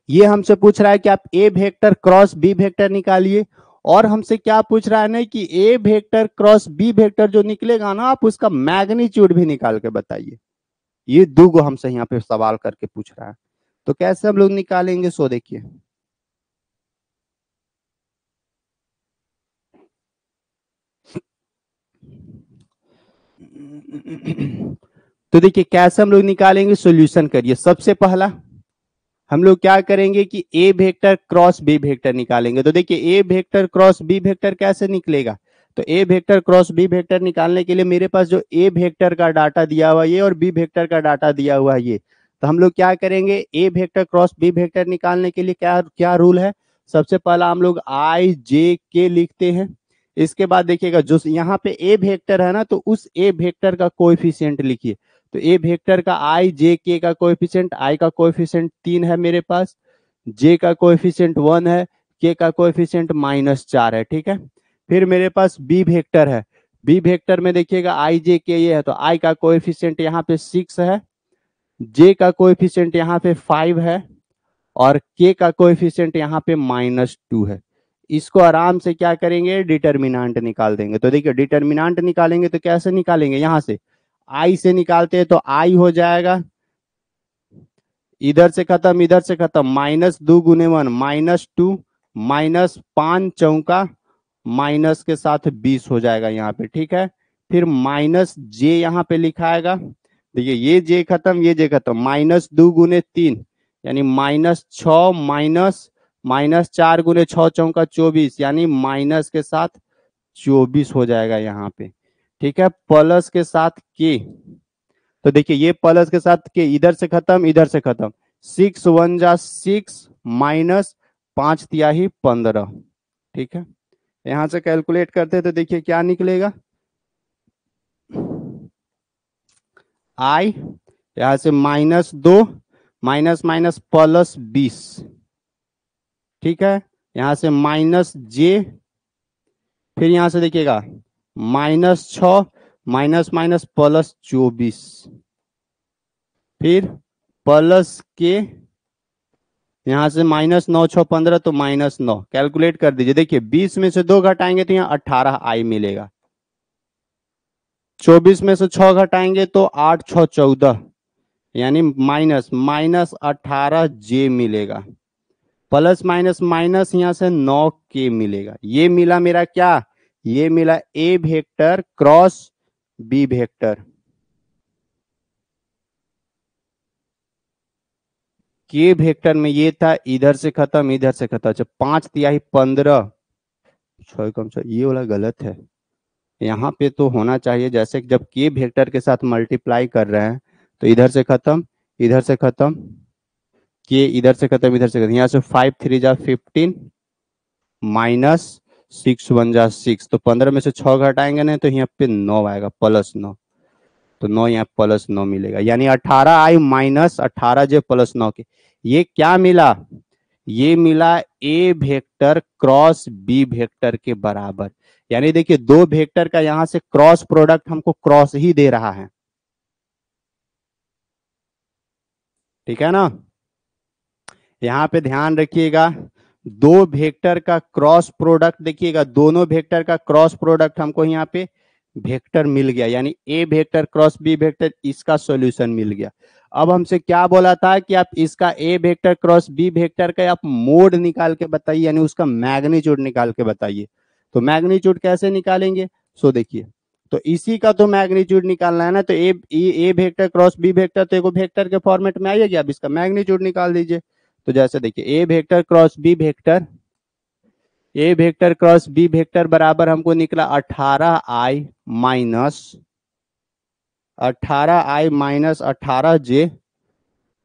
ये हमसे पूछ रहा है कि आप ए वेक्टर क्रॉस बी वेक्टर निकालिए, और हमसे क्या पूछ रहा है ना कि ए वेक्टर क्रॉस बी वेक्टर जो निकलेगा ना, आप उसका मैग्नीट्यूड भी निकाल के बताइए। ये दूगो हमसे यहाँ पे सवाल करके पूछ रहा है, तो कैसे हम लोग निकालेंगे? सो देखिए, तो देखिए कैसे हम लोग निकालेंगे, सॉल्यूशन करिए। सबसे पहला हम लोग क्या करेंगे कि ए वेक्टर क्रॉस बी वेक्टर निकालेंगे। तो देखिए ए वेक्टर क्रॉस बी वेक्टर कैसे निकलेगा? तो ए वेक्टर क्रॉस बी वेक्टर निकालने के लिए मेरे पास जो ए वेक्टर का डाटा दिया हुआ है ये और बी वेक्टर का डाटा दिया हुआ है ये, तो हम लोग क्या करेंगे, ए वेक्टर क्रॉस बी वेक्टर निकालने के लिए क्या क्या रूल है? सबसे पहला हम लोग आई जे के लिखते हैं। इसके बाद देखिएगा जो यहाँ पे ए वेक्टर है ना, तो उस ए वेक्टर का कोएफिशिएंट लिखिए। तो ए वेक्टर का आई जे के का कोएफिशिएंट, आई का कोएफिशिएंट 3 है मेरे पास, जे का कोएफिशिएंट 1 है, के का कोएफिशिएंट -4 है। ठीक है, फिर मेरे पास बी वेक्टर है। बी वेक्टर में देखिएगा आई जे के ये है, तो आई का कोएफिशिएंट यहाँ पे 6 है, जे का कोएफिशिएंट यहाँ पे 5 है, और के का कोएफिशिएंट यहाँ पे -2 है। इसको आराम से क्या करेंगे, डिटर्मिनेंट निकाल देंगे। तो देखिए डिटर्मिनेंट निकालेंगे तो कैसे निकालेंगे, यहाँ से आई से निकालते हैं तो आई हो जाएगा, इधर से खत्म इधर से खत्म, -2 × 1 -2, -5 चौका माइनस के साथ 20 हो जाएगा यहाँ पे। ठीक है, फिर माइनस जे यहाँ पे लिखाएगा। देखिए ये जे खत्म ये जे खत्म, -2 × 3 यानी -6 -4 × 6 चौका 24 यानी माइनस के साथ 24 हो जाएगा यहाँ पे। ठीक है, प्लस के साथ के, तो देखिए ये प्लस के साथ के इधर से खत्म इधर से खत्म, 6 1 जा 6 -5 तिहाई 15। ठीक है, यहां से कैलकुलेट करते तो देखिए क्या निकलेगा, आई यहां से -2 माइनस माइनस +20। ठीक है, यहां से माइनस जे, फिर यहां से देखिएगा -6 माइनस माइनस +24, फिर प्लस के, यहां से -9 6 15 तो -9, कैलकुलेट कर दीजिए। देखिए 20 में से 2 घटाएंगे तो यहाँ 18 आई मिलेगा, 24 में से 6 घटाएंगे तो 8 6 14 यानी -18 जे मिलेगा, प्लस माइनस माइनस यहाँ से 9 के मिलेगा। ये मिला मेरा क्या, ये मिला ए वेक्टर क्रॉस बी वेक्टर। के वेक्टर में ये था, इधर से खत्म इधर से खत्म, अच्छा 5 तिहाई 15, 6 कम 6, ये वाला गलत है। यहाँ पे तो होना चाहिए जैसे जब के वेक्टर के साथ मल्टीप्लाई कर रहे हैं तो इधर से खत्म इधर से खत्म, के इधर से खत्म इधर से खत्म, यहाँ से 5 3 जा 15 -6 1 जा 6, तो 15 में से 6 घटाएंगे ना तो यहाँ पे 9 आएगा, +9, तो 9 यहाँ +9 मिलेगा, यानी 18 आई -18 जे +9 के। ये क्या मिला, ये मिला ए वेक्टर क्रॉस बी वेक्टर के बराबर। यानी देखिए दो वेक्टर का यहां से क्रॉस प्रोडक्ट हमको क्रॉस ही दे रहा है। ठीक है ना, यहाँ पे ध्यान रखिएगा, दो वेक्टर का क्रॉस प्रोडक्ट, देखिएगा दोनों वेक्टर का क्रॉस प्रोडक्ट हमको यहाँ पे वेक्टर मिल गया, यानी ए वेक्टर क्रॉस बी वेक्टर, इसका सॉल्यूशन मिल गया। अब हमसे क्या बोला था कि आप इसका ए वेक्टर क्रॉस बी वेक्टर का आप मोड निकाल के बताइए, यानी उसका मैग्नीट्यूड निकाल के बताइए। तो मैग्नीट्यूड कैसे निकालेंगे, सो देखिए, तो इसी का तो मैग्नीट्यूड निकालना है ना, तो ए वेक्टर क्रॉस बी वेक्टर तो एक वेक्टर के फॉर्मेट में आइएगी, आप इसका मैग्नीट्यूड निकाल दीजिए। तो जैसे देखिए ए वेक्टर क्रॉस बी वेक्टर, ए वेक्टर क्रॉस बी वेक्टर बराबर हमको निकला 18i -18j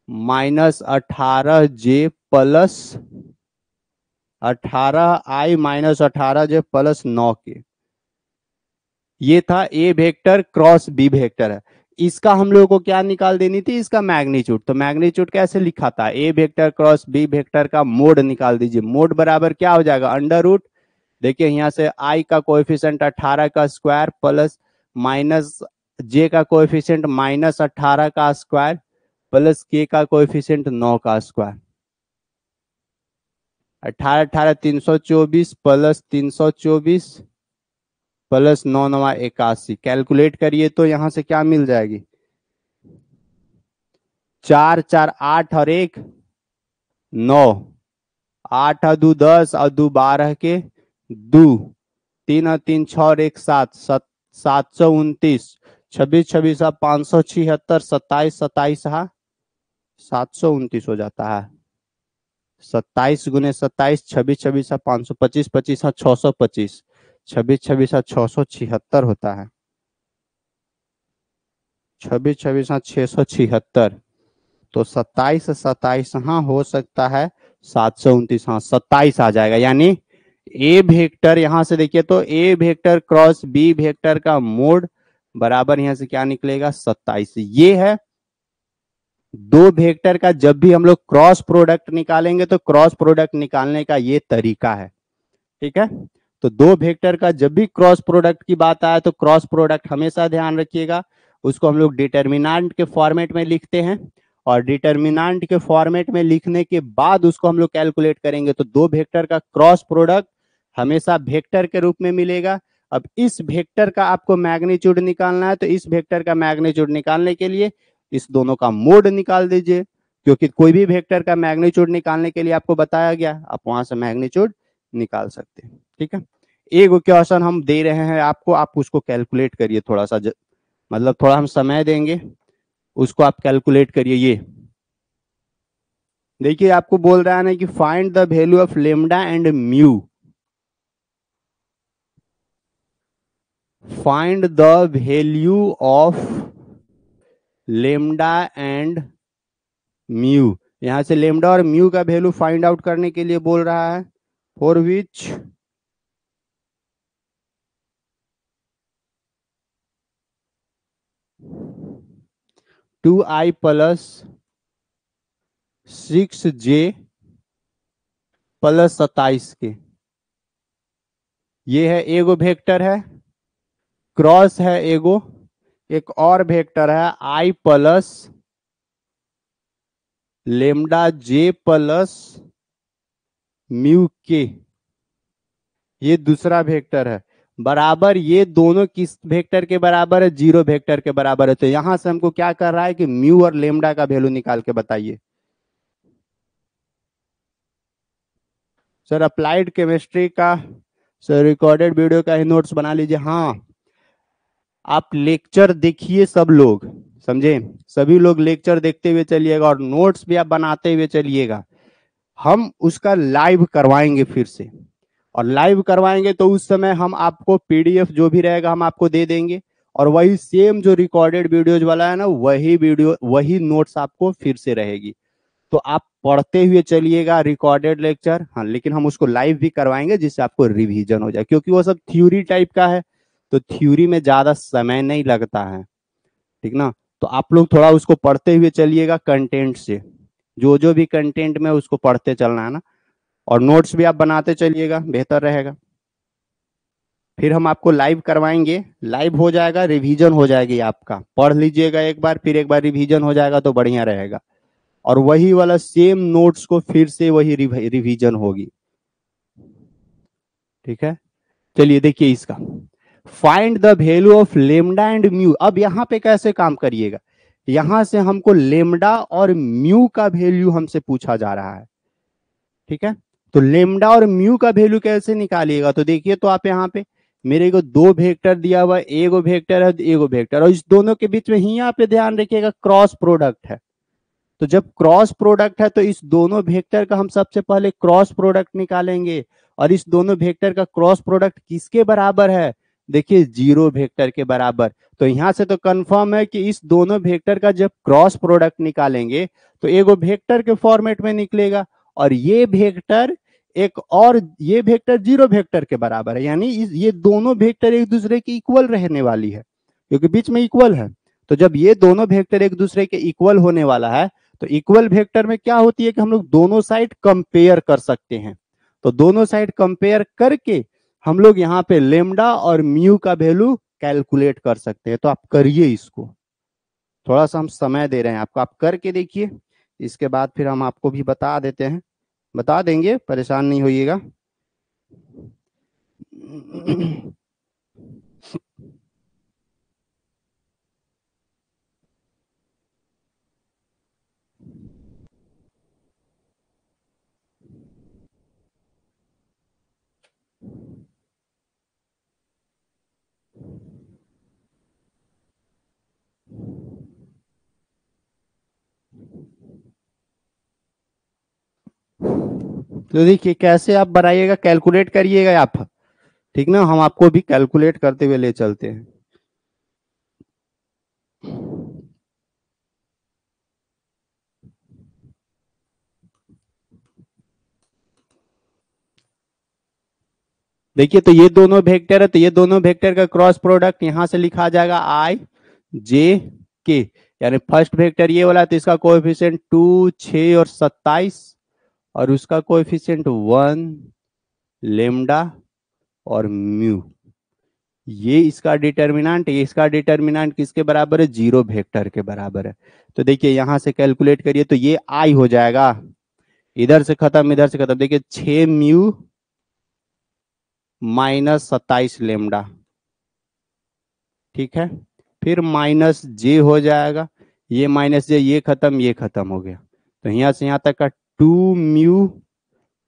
-18j plus 18i -18j +9 के। ये था ए वेक्टर क्रॉस बी वेक्टर है, इसका हम लोगों को क्या निकाल देनी थी, इसका मैग्नीट्यूड। तो मैग्नीट्यूड कैसे लिखा था, ए वेक्टर क्रॉस बी वेक्टर का मोड निकाल दीजिए। मोड बराबर क्या हो जाएगा, √, देखिए यहाँ से आई का कोएफिशिएंट 18 का स्क्वायर प्लस माइनस जे का कोएफिशिएंट -18 का स्क्वायर प्लस के का कोएफिशिएंट 9 का स्क्वायर, 18 18 324 प्लस 324 प्लस 9 9 81, कैलकुलेट करिए तो यहां से क्या मिल जाएगी, 4 4 8 और 1 9, 8 और 2 10 और 2 12 के 2, 3 और 3 6 और 1 7, 729, 26 26 576, 27 27 729 हो जाता है। 27 गुने 27, 26 26 525, 25 625, 26 26 676 होता है। 26 26 676, तो 27 27 हाँ हो सकता है, 729 हाँ 27 आ जाएगा। यानी ए वेक्टर यहां से देखिए तो ए वेक्टर क्रॉस बी वेक्टर का मोड बराबर यहां से क्या निकलेगा, 27। ये है दो वेक्टर का जब भी हम लोग क्रॉस प्रोडक्ट निकालेंगे तो क्रॉस प्रोडक्ट निकालने का ये तरीका है। ठीक है, तो दो वेक्टर का जब भी क्रॉस प्रोडक्ट की बात आए तो क्रॉस प्रोडक्ट हमेशा ध्यान रखिएगा, उसको हम लोग डिटर्मिनेंट के फॉर्मेट में लिखते हैं, और डिटर्मिनेंट के फॉर्मेट में लिखने के बाद उसको हम लोग कैलकुलेट करेंगे तो दो वेक्टर का क्रॉस प्रोडक्ट हमेशा वेक्टर के रूप में मिलेगा। अब इस वेक्टर का आपको मैग्नीट्यूड निकालना है, तो इस वेक्टर का मैग्नीट्यूड निकालने के लिए इस दोनों का मोड निकाल दीजिए, क्योंकि कोई भी वेक्टर का मैग्नीट्यूड निकालने के लिए आपको बताया गया, आप वहां से मैग्नीट्यूड निकाल सकते हैं। ठीक है, एक क्वेश्चन हम दे रहे हैं आपको, आप उसको कैलकुलेट करिए थोड़ा सा, मतलब थोड़ा हम समय देंगे, उसको आप कैलकुलेट करिए। ये देखिए आपको बोल रहा है ना कि find the value of lambda and mu, find the value of lambda and mu. यहां से लेमडा और म्यू का वैल्यू फाइंड आउट करने के लिए बोल रहा है, for which 2i plus 6j plus 27 के, ये है एगो वेक्टर है, क्रॉस है एगो, एक और वेक्टर है i plus lambda J plus mu के, ये दूसरा वेक्टर है, बराबर ये दोनों किस वेक्टर के बराबर है, जीरो वेक्टर के बराबर है। तो यहां से हमको क्या कर रहा है कि म्यू और लेमडा का वैल्यू निकाल के बताइए। सर अप्लाइड केमिस्ट्री का सर रिकॉर्डेड वीडियो का ही नोट्स बना लीजिए। हाँ, आप लेक्चर देखिए, सब लोग समझे, सभी लोग लेक्चर देखते हुए चलिएगा और नोट्स भी आप बनाते हुए चलिएगा। हम उसका लाइव करवाएंगे फिर से, और लाइव करवाएंगे तो उस समय हम आपको पीडीएफ जो भी रहेगा हम आपको दे देंगे, और वही सेम जो रिकॉर्डेड वीडियोज वाला है ना, वही वीडियो वही नोट्स आपको फिर से रहेगी। तो आप पढ़ते हुए चलिएगा रिकॉर्डेड लेक्चर, हाँ, लेकिन हम उसको लाइव भी करवाएंगे जिससे आपको रिवीजन हो जाए, क्योंकि वो सब थ्योरी टाइप का है, तो थ्योरी में ज्यादा समय नहीं लगता है। ठीक ना, तो आप लोग थोड़ा उसको पढ़ते हुए चलिएगा कंटेंट से, जो जो भी कंटेंट में उसको पढ़ते चलना है ना, और नोट्स भी आप बनाते चलिएगा, बेहतर रहेगा। फिर हम आपको लाइव करवाएंगे, लाइव हो जाएगा, रिवीजन हो जाएगी, आपका पढ़ लीजिएगा एक बार, फिर एक बार रिवीजन हो जाएगा तो बढ़िया रहेगा, और वही वाला सेम नोट्स को फिर से वही रिवीजन होगी। ठीक है, चलिए देखिए इसका, find the value of lambda and mu. अब यहां पे कैसे काम करिएगा, यहां से हमको लेमडा और म्यू का वैल्यू हमसे पूछा जा रहा है। ठीक है, तो लेमडा और म्यू का वैल्यू कैसे निकालिएगा, तो देखिए तो आप यहाँ पे मेरे को दो वेक्टर दिया हुआ है, एगो वेक्टर है एगो वेक्टर, और इस दोनों के बीच में ही यहाँ पे ध्यान रखिएगा क्रॉस प्रोडक्ट है। तो जब क्रॉस प्रोडक्ट है तो इस दोनों वेक्टर का हम सबसे पहले क्रॉस प्रोडक्ट निकालेंगे, और इस दोनों वेक्टर का क्रॉस प्रोडक्ट किसके बराबर है, देखिए जीरो वेक्टर के बराबर। तो यहां से तो कंफर्म है कि इस दोनों वेक्टर का जब क्रॉस प्रोडक्ट निकालेंगे तो एगो वेक्टर के फॉर्मेट में निकलेगा, और ये वेक्टर एक और ये वेक्टर जीरो वेक्टर के बराबर है, यानी ये दोनों वेक्टर एक दूसरे की इक्वल रहने वाली है, क्योंकि बीच में इक्वल है। तो जब ये दोनों वेक्टर एक दूसरे के इक्वल होने वाला है, तो इक्वल वेक्टर में क्या होती है कि हम लोग दोनों साइड कंपेयर कर सकते हैं। तो दोनों साइड कंपेयर करके हम लोग यहाँ पे लेमडा और म्यू का वैल्यू कैलकुलेट कर सकते हैं। तो आप करिए इसको, थोड़ा सा हम समय दे रहे हैं आपको, आप करके देखिए, इसके बाद फिर हम आपको भी बता देते हैं, बता देंगे, परेशान नहीं होइएगा। तो देखिए कैसे आप बनाइएगा, कैलकुलेट करिएगा आप, ठीक ना, हम आपको भी कैलकुलेट करते हुए ले चलते हैं। देखिए तो ये दोनों वेक्टर है, तो ये दोनों वेक्टर का क्रॉस प्रोडक्ट यहां से लिखा जाएगा आई जे के, यानी फर्स्ट वेक्टर ये वाला, तो इसका कोएफिशिएंट 2, 6 और 27, और उसका कोएफिशिएंट 1, लेमडा और म्यू। ये इसका डिटर्मिनेंट, ये इसका डिटर्मिनेंट किसके बराबर है, जीरो वेक्टर के बराबर है। तो देखिए यहां से कैलकुलेट करिए तो ये आई हो जाएगा, इधर से खत्म इधर से खत्म, देखिए 6 म्यू माइनस 27 लेमडा, ठीक है, फिर माइनस जे हो जाएगा, ये माइनस जे, ये खत्म हो गया, तो यहाँ से यहाँ तक का 2 म्यू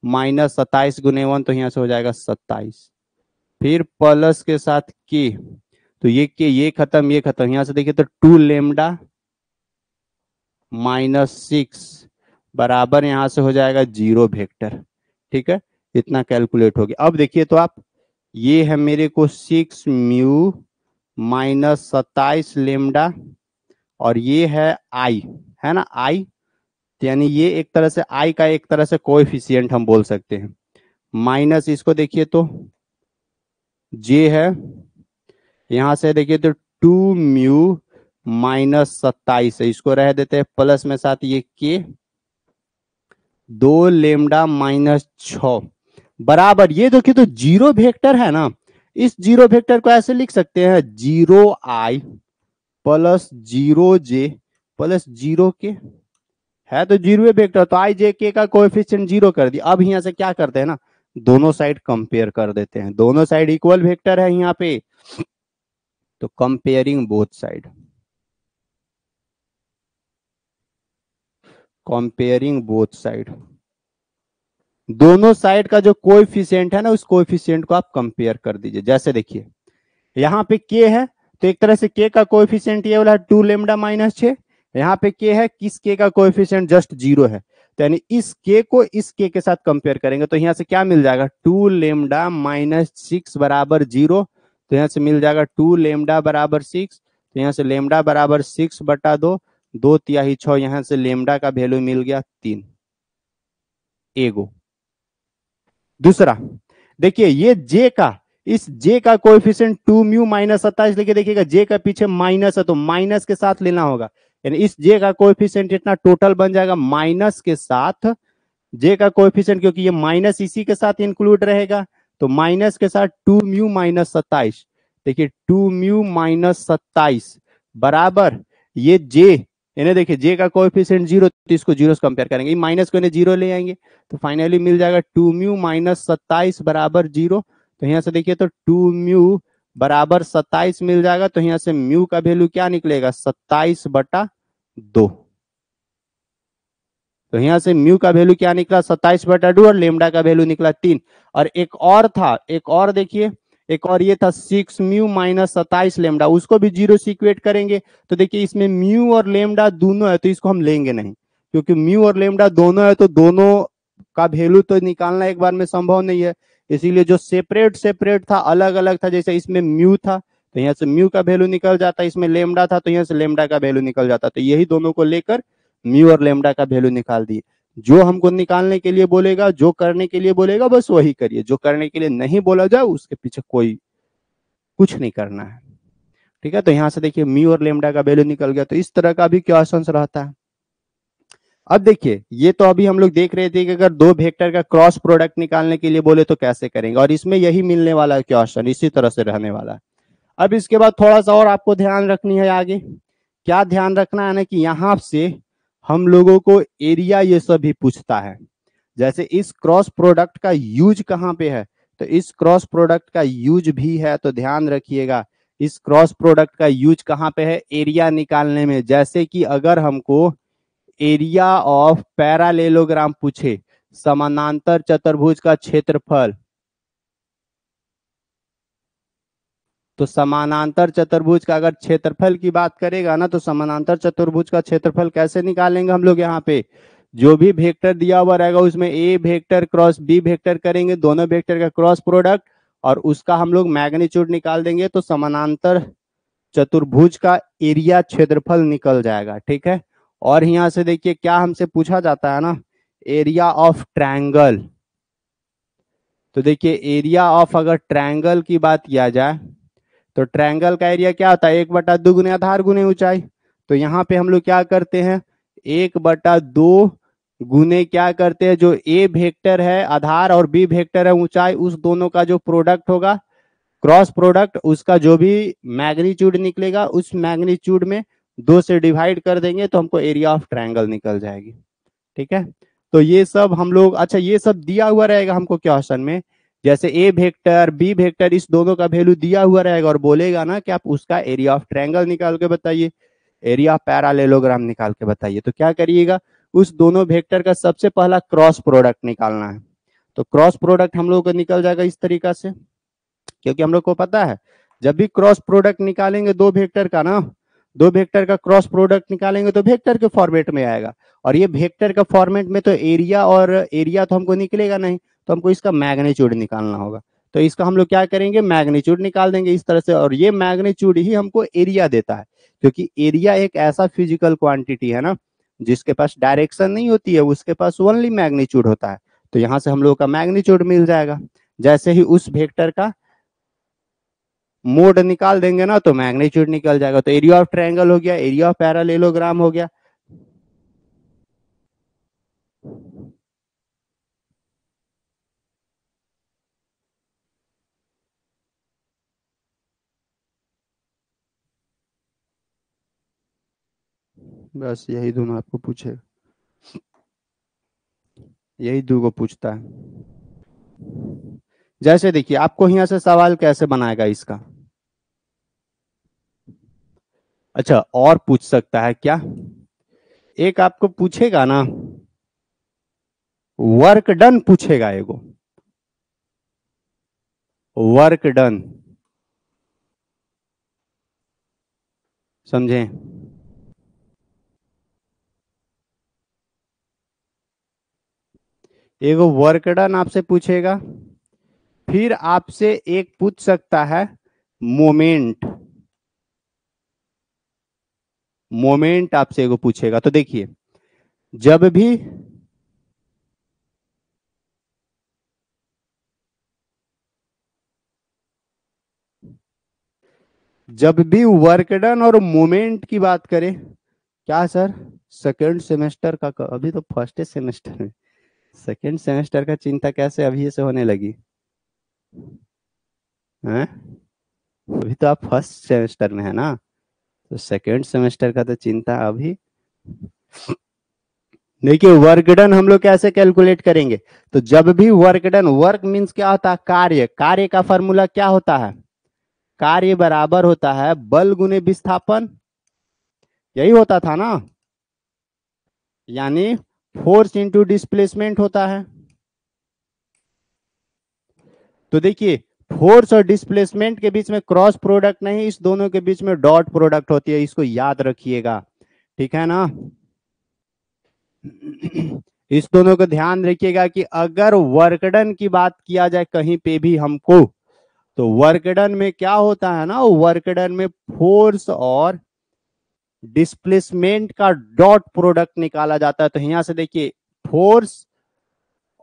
माइनस 27 गुने 1, तो यहाँ से हो जाएगा 27, फिर प्लस के साथ के, तो ये के, ये खत्म, यहाँ से देखिए तो 2 लेमडा माइनस 6 बराबर यहाँ से हो जाएगा जीरो वेक्टर, ठीक है, इतना कैलकुलेट हो गया। अब देखिए तो आप, ये है मेरे को 6 म्यू माइनस 27 लेमडा, और ये है आई, है ना आई, यानी ये एक तरह से आई का एक तरह से कोएफिशिएंट हम बोल सकते हैं, माइनस इसको देखिए तो जे है, यहां से देखिए तो 2 म्यू माइनस 27 है, इसको रह देते हैं प्लस में साथ ये के, 2 लेमडा माइनस 6 बराबर, ये देखिए तो जीरो वेक्टर है ना, इस जीरो वेक्टर को ऐसे लिख सकते हैं, जीरो आई प्लस जीरो जे प्लस जीरो के, है तो जीरो वेक्टर, तो आई जे के का कोएफिशिएंट जीरो कर दिया। अब यहाँ से क्या करते हैं ना, दोनों साइड कंपेयर कर देते हैं, दोनों साइड इक्वल वेक्टर है यहाँ पे, तो comparing both side, comparing both side, दोनों साइड का जो कोएफिशिएंट है ना, उस कोएफिशिएंट को आप कंपेयर कर दीजिए। जैसे देखिए यहाँ पे के है, तो एक तरह से के का कोएफिशिएंट ये वाला 2 लेमडा माइनस 6, यहाँ पे के है, किस के का कोएफिशिएंट जस्ट जीरो है, तो यानी इस के को इस के साथ कंपेयर करेंगे, तो यहाँ से क्या मिल जाएगा, 2 लेमडा माइनस 6 बराबर जीरो, तो यहाँ से मिल जाएगा 2 लेमडा बराबर 6, तो यहाँ से लेमडा बराबर 6 बटा 2, 2 तिहाई 6, यहाँ से लेमडा का वैल्यू मिल गया 3 एगो। दूसरा देखिए ये जे का, इस जे का कोएफिशिएंट 2 म्यू माइनस 27 लेके देखिएगा, जे का पीछे माइनस है तो माइनस के साथ लेना होगा, यानी इस जे का कोएफिशिएंट इतना टोटल बन जाएगा माइनस के साथ, जे का कोएफिशिएंट क्योंकि ये माइनस इसी के साथ इंक्लूड रहेगा, तो माइनस के साथ 2 म्यू माइनस 27, देखिए 2 म्यू माइनस 27 बराबर ये जे, इन्हें देखिए जे का कोएफिशिएंट जीरो, तो इसको जीरो से कंपेयर करेंगे, माइनस को इन्हें जीरो ले आएंगे, तो फाइनली मिल जाएगा 2 म्यू माइनस 27 बराबर जीरो, तो यहाँ से देखिए तो 2 म्यू बराबर 27 मिल जाएगा, तो यहाँ से म्यू का वैल्यू क्या निकलेगा, 27 बटा 2, तो यहाँ से म्यू का वैल्यू क्या निकला, 27 बटा 2, और लेमडा का वैल्यू निकला 3। और एक और था, एक और देखिए, एक और ये था 6 म्यू माइनस 27 लेमडा, उसको भी जीरो से इक्वेट करेंगे, तो देखिए इसमें म्यू और लेमडा दोनों है, तो इसको हम लेंगे नहीं, क्योंकि म्यू और लेमडा दोनों है, तो दोनों का वैल्यू तो निकालना एक बार में संभव नहीं है, इसीलिए जो सेपरेट सेपरेट था, अलग अलग था, जैसे इसमें म्यू था तो यहाँ से म्यू का वैल्यू निकल जाता, इसमें लेमडा था तो यहाँ से लेमडा का वैल्यू निकल जाता, तो यही दोनों को लेकर म्यू और लेमडा का वैल्यू निकाल दिए। जो हमको निकालने के लिए बोलेगा, जो करने के लिए बोलेगा, बस वही करिए, जो करने के लिए नहीं बोला जाए उसके पीछे कोई कुछ नहीं करना है, ठीक है। तो यहाँ से देखिए म्यू और लेमडा का वैल्यू निकल गया, तो इस तरह का भी क्वेश्चन रहता है। अब देखिए ये तो अभी हम लोग देख रहे थे कि अगर दो वेक्टर का क्रॉस प्रोडक्ट निकालने के लिए बोले तो कैसे करेंगे, और इसमें यही मिलने वाला है क्वेश्चन, इसी तरह से रहने वाला है। अब इसके बाद थोड़ा सा और आपको ध्यान रखनी है आगे, क्या ध्यान रखना है ना, कि यहाँ से हम लोगों को एरिया ये सब भी पूछता है, जैसे इस क्रॉस प्रोडक्ट का यूज कहाँ पे है, तो इस क्रॉस प्रोडक्ट का यूज भी है, तो ध्यान रखिएगा इस क्रॉस प्रोडक्ट का यूज कहाँ पे है, एरिया निकालने में। जैसे कि अगर हमको एरिया ऑफ पैरालेलोग्राम पूछे, समानांतर चतुर्भुज का क्षेत्रफल, तो समानांतर चतुर्भुज का अगर क्षेत्रफल की बात करेगा ना, तो समानांतर चतुर्भुज का क्षेत्रफल कैसे निकालेंगे हम लोग, यहाँ पे जो भी वेक्टर दिया हुआ रहेगा उसमें ए वेक्टर क्रॉस बी वेक्टर करेंगे, दोनों वेक्टर का क्रॉस प्रोडक्ट, और उसका हम लोग मैग्नीट्यूड निकाल देंगे, तो समानांतर चतुर्भुज का एरिया क्षेत्रफल निकल जाएगा। ठीक है। और यहां से देखिए क्या हमसे पूछा जाता है ना, एरिया ऑफ ट्रायंगल। तो देखिए एरिया ऑफ अगर ट्रायंगल की बात किया जाए तो ट्रायंगल का एरिया क्या होता है, 1/2 गुने आधार गुने ऊंचाई। तो यहाँ पे हम लोग क्या करते हैं, 1/2 गुने क्या करते हैं, जो ए वेक्टर है आधार और बी वेक्टर है ऊंचाई, उस दोनों का जो प्रोडक्ट होगा क्रॉस प्रोडक्ट, उसका जो भी मैग्नीट्यूड निकलेगा उस मैग्नीट्यूड में 2 से डिवाइड कर देंगे तो हमको एरिया ऑफ ट्रायंगल निकल जाएगी। ठीक है। तो ये सब हम लोग, अच्छा ये सब दिया हुआ रहेगा हमको क्वेश्चन में, जैसे ए वेक्टर बी वेक्टर इस दोनों का वैल्यू दिया हुआ रहेगा और बोलेगा ना कि आप उसका एरिया ऑफ ट्रायंगल निकाल के बताइए, एरिया ऑफ पैरालेलोग्राम निकाल के बताइए। तो क्या करिएगा, उस दोनों वेक्टर का सबसे पहला क्रॉस प्रोडक्ट निकालना है। तो क्रॉस प्रोडक्ट हम लोग को निकल जाएगा इस तरीका से, क्योंकि हम लोग को पता है जब भी क्रॉस प्रोडक्ट निकालेंगे दो वेक्टर का ना, दो वेक्टर का क्रॉस प्रोडक्ट निकालेंगे तो वेक्टर के फॉर्मेट में आएगा, और ये वेक्टर का फॉर्मेट में तो एरिया और एरिया तो हमको निकलेगा नहीं, तो हमको इसका मैग्नीट्यूड निकालना होगा। तो इसका हम लोग क्या करेंगे, मैग्नीट्यूड निकाल देंगे इस तरह से, और ये मैग्नीट्यूड ही हमको एरिया देता है, क्योंकि एरिया एक ऐसा फिजिकल क्वांटिटी है ना जिसके पास डायरेक्शन नहीं होती है, उसके पास ओनली मैग्नीट्यूड होता है। तो यहाँ से हम लोग का मैग्नीट्यूड मिल जाएगा। जैसे ही उस वेक्टर का मोड निकाल देंगे ना तो मैग्नीट्यूड निकल जाएगा। तो एरिया ऑफ ट्रायंगल हो गया, एरिया ऑफ पैरालेलोग्राम हो गया। बस यही दोनों आपको पूछे, यही दो को पूछता है। जैसे देखिए आपको यहाँ से सवाल कैसे बनाएगा इसका, अच्छा और पूछ सकता है क्या, एक आपको पूछेगा ना वर्क डन पूछेगा, एगो वर्क डन, समझे। एगो वर्क डन आपसे पूछेगा, फिर आपसे एक पूछ सकता है मोमेंट, मोमेंट आपसे एगो पूछेगा। तो देखिए जब भी वर्क डन और मोमेंट की बात करें, क्या सर सेकेंड सेमेस्टर का अभी तो फर्स्ट सेमेस्टर में, सेकेंड सेमेस्टर का चिंता कैसे अभी से होने लगी हैं, अभी तो आप फर्स्ट सेमेस्टर में है ना, तो सेकेंड सेमेस्टर का तो चिंता अभी। देखिए वर्क डन हम लोग कैसे कैलकुलेट करेंगे, तो जब भी वर्क डन, वर्क मीन्स क्या होता है, कार्य, कार्य का फॉर्मूला क्या होता है, कार्य बराबर होता है बल गुने विस्थापन, यही होता था ना, यानी फोर्स इंटू डिस्प्लेसमेंट होता है। तो देखिए फोर्स और डिस्प्लेसमेंट के बीच में क्रॉस प्रोडक्ट नहीं, इस दोनों के बीच में डॉट प्रोडक्ट होती है, इसको याद रखिएगा। ठीक है ना, इस दोनों को ध्यान रखिएगा कि अगर वर्कडन की बात किया जाए कहीं पे भी हमको, तो वर्कडन में क्या होता है ना, वर्कडन में फोर्स और डिस्प्लेसमेंट का डॉट प्रोडक्ट निकाला जाता है। तो यहां से देखिए फोर्स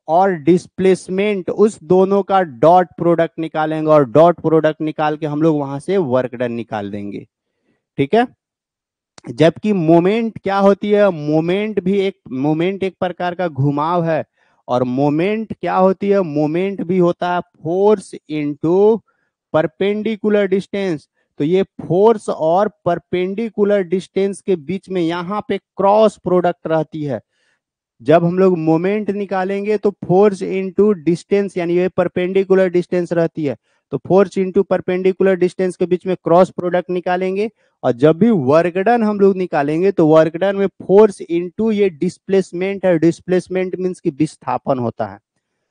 और डिस्प्लेसमेंट उस दोनों का डॉट प्रोडक्ट निकालेंगे, और डॉट प्रोडक्ट निकाल के हम लोग वहां से वर्क डन निकाल देंगे। ठीक है। जबकि मोमेंट क्या होती है, मोमेंट एक प्रकार का घुमाव है, और मोमेंट क्या होती है, मोमेंट भी होता है फोर्स इनटू परपेंडिकुलर डिस्टेंस। तो ये फोर्स और परपेंडिकुलर डिस्टेंस के बीच में यहाँ पे क्रॉस प्रोडक्ट रहती है। जब हम लोग मोमेंट निकालेंगे तो फोर्स इंटू डिस्टेंस, यानी ये परपेंडिकुलर डिस्टेंस रहती है, तो फोर्स इंटू परपेंडिकुलर डिस्टेंस के बीच में क्रॉस प्रोडक्ट निकालेंगे। और जब भी वर्क डन हम लोग निकालेंगे तो वर्क डन में फोर्स इंटू ये डिस्प्लेसमेंट है, डिस्प्लेसमेंट मीन्स की विस्थापन होता है।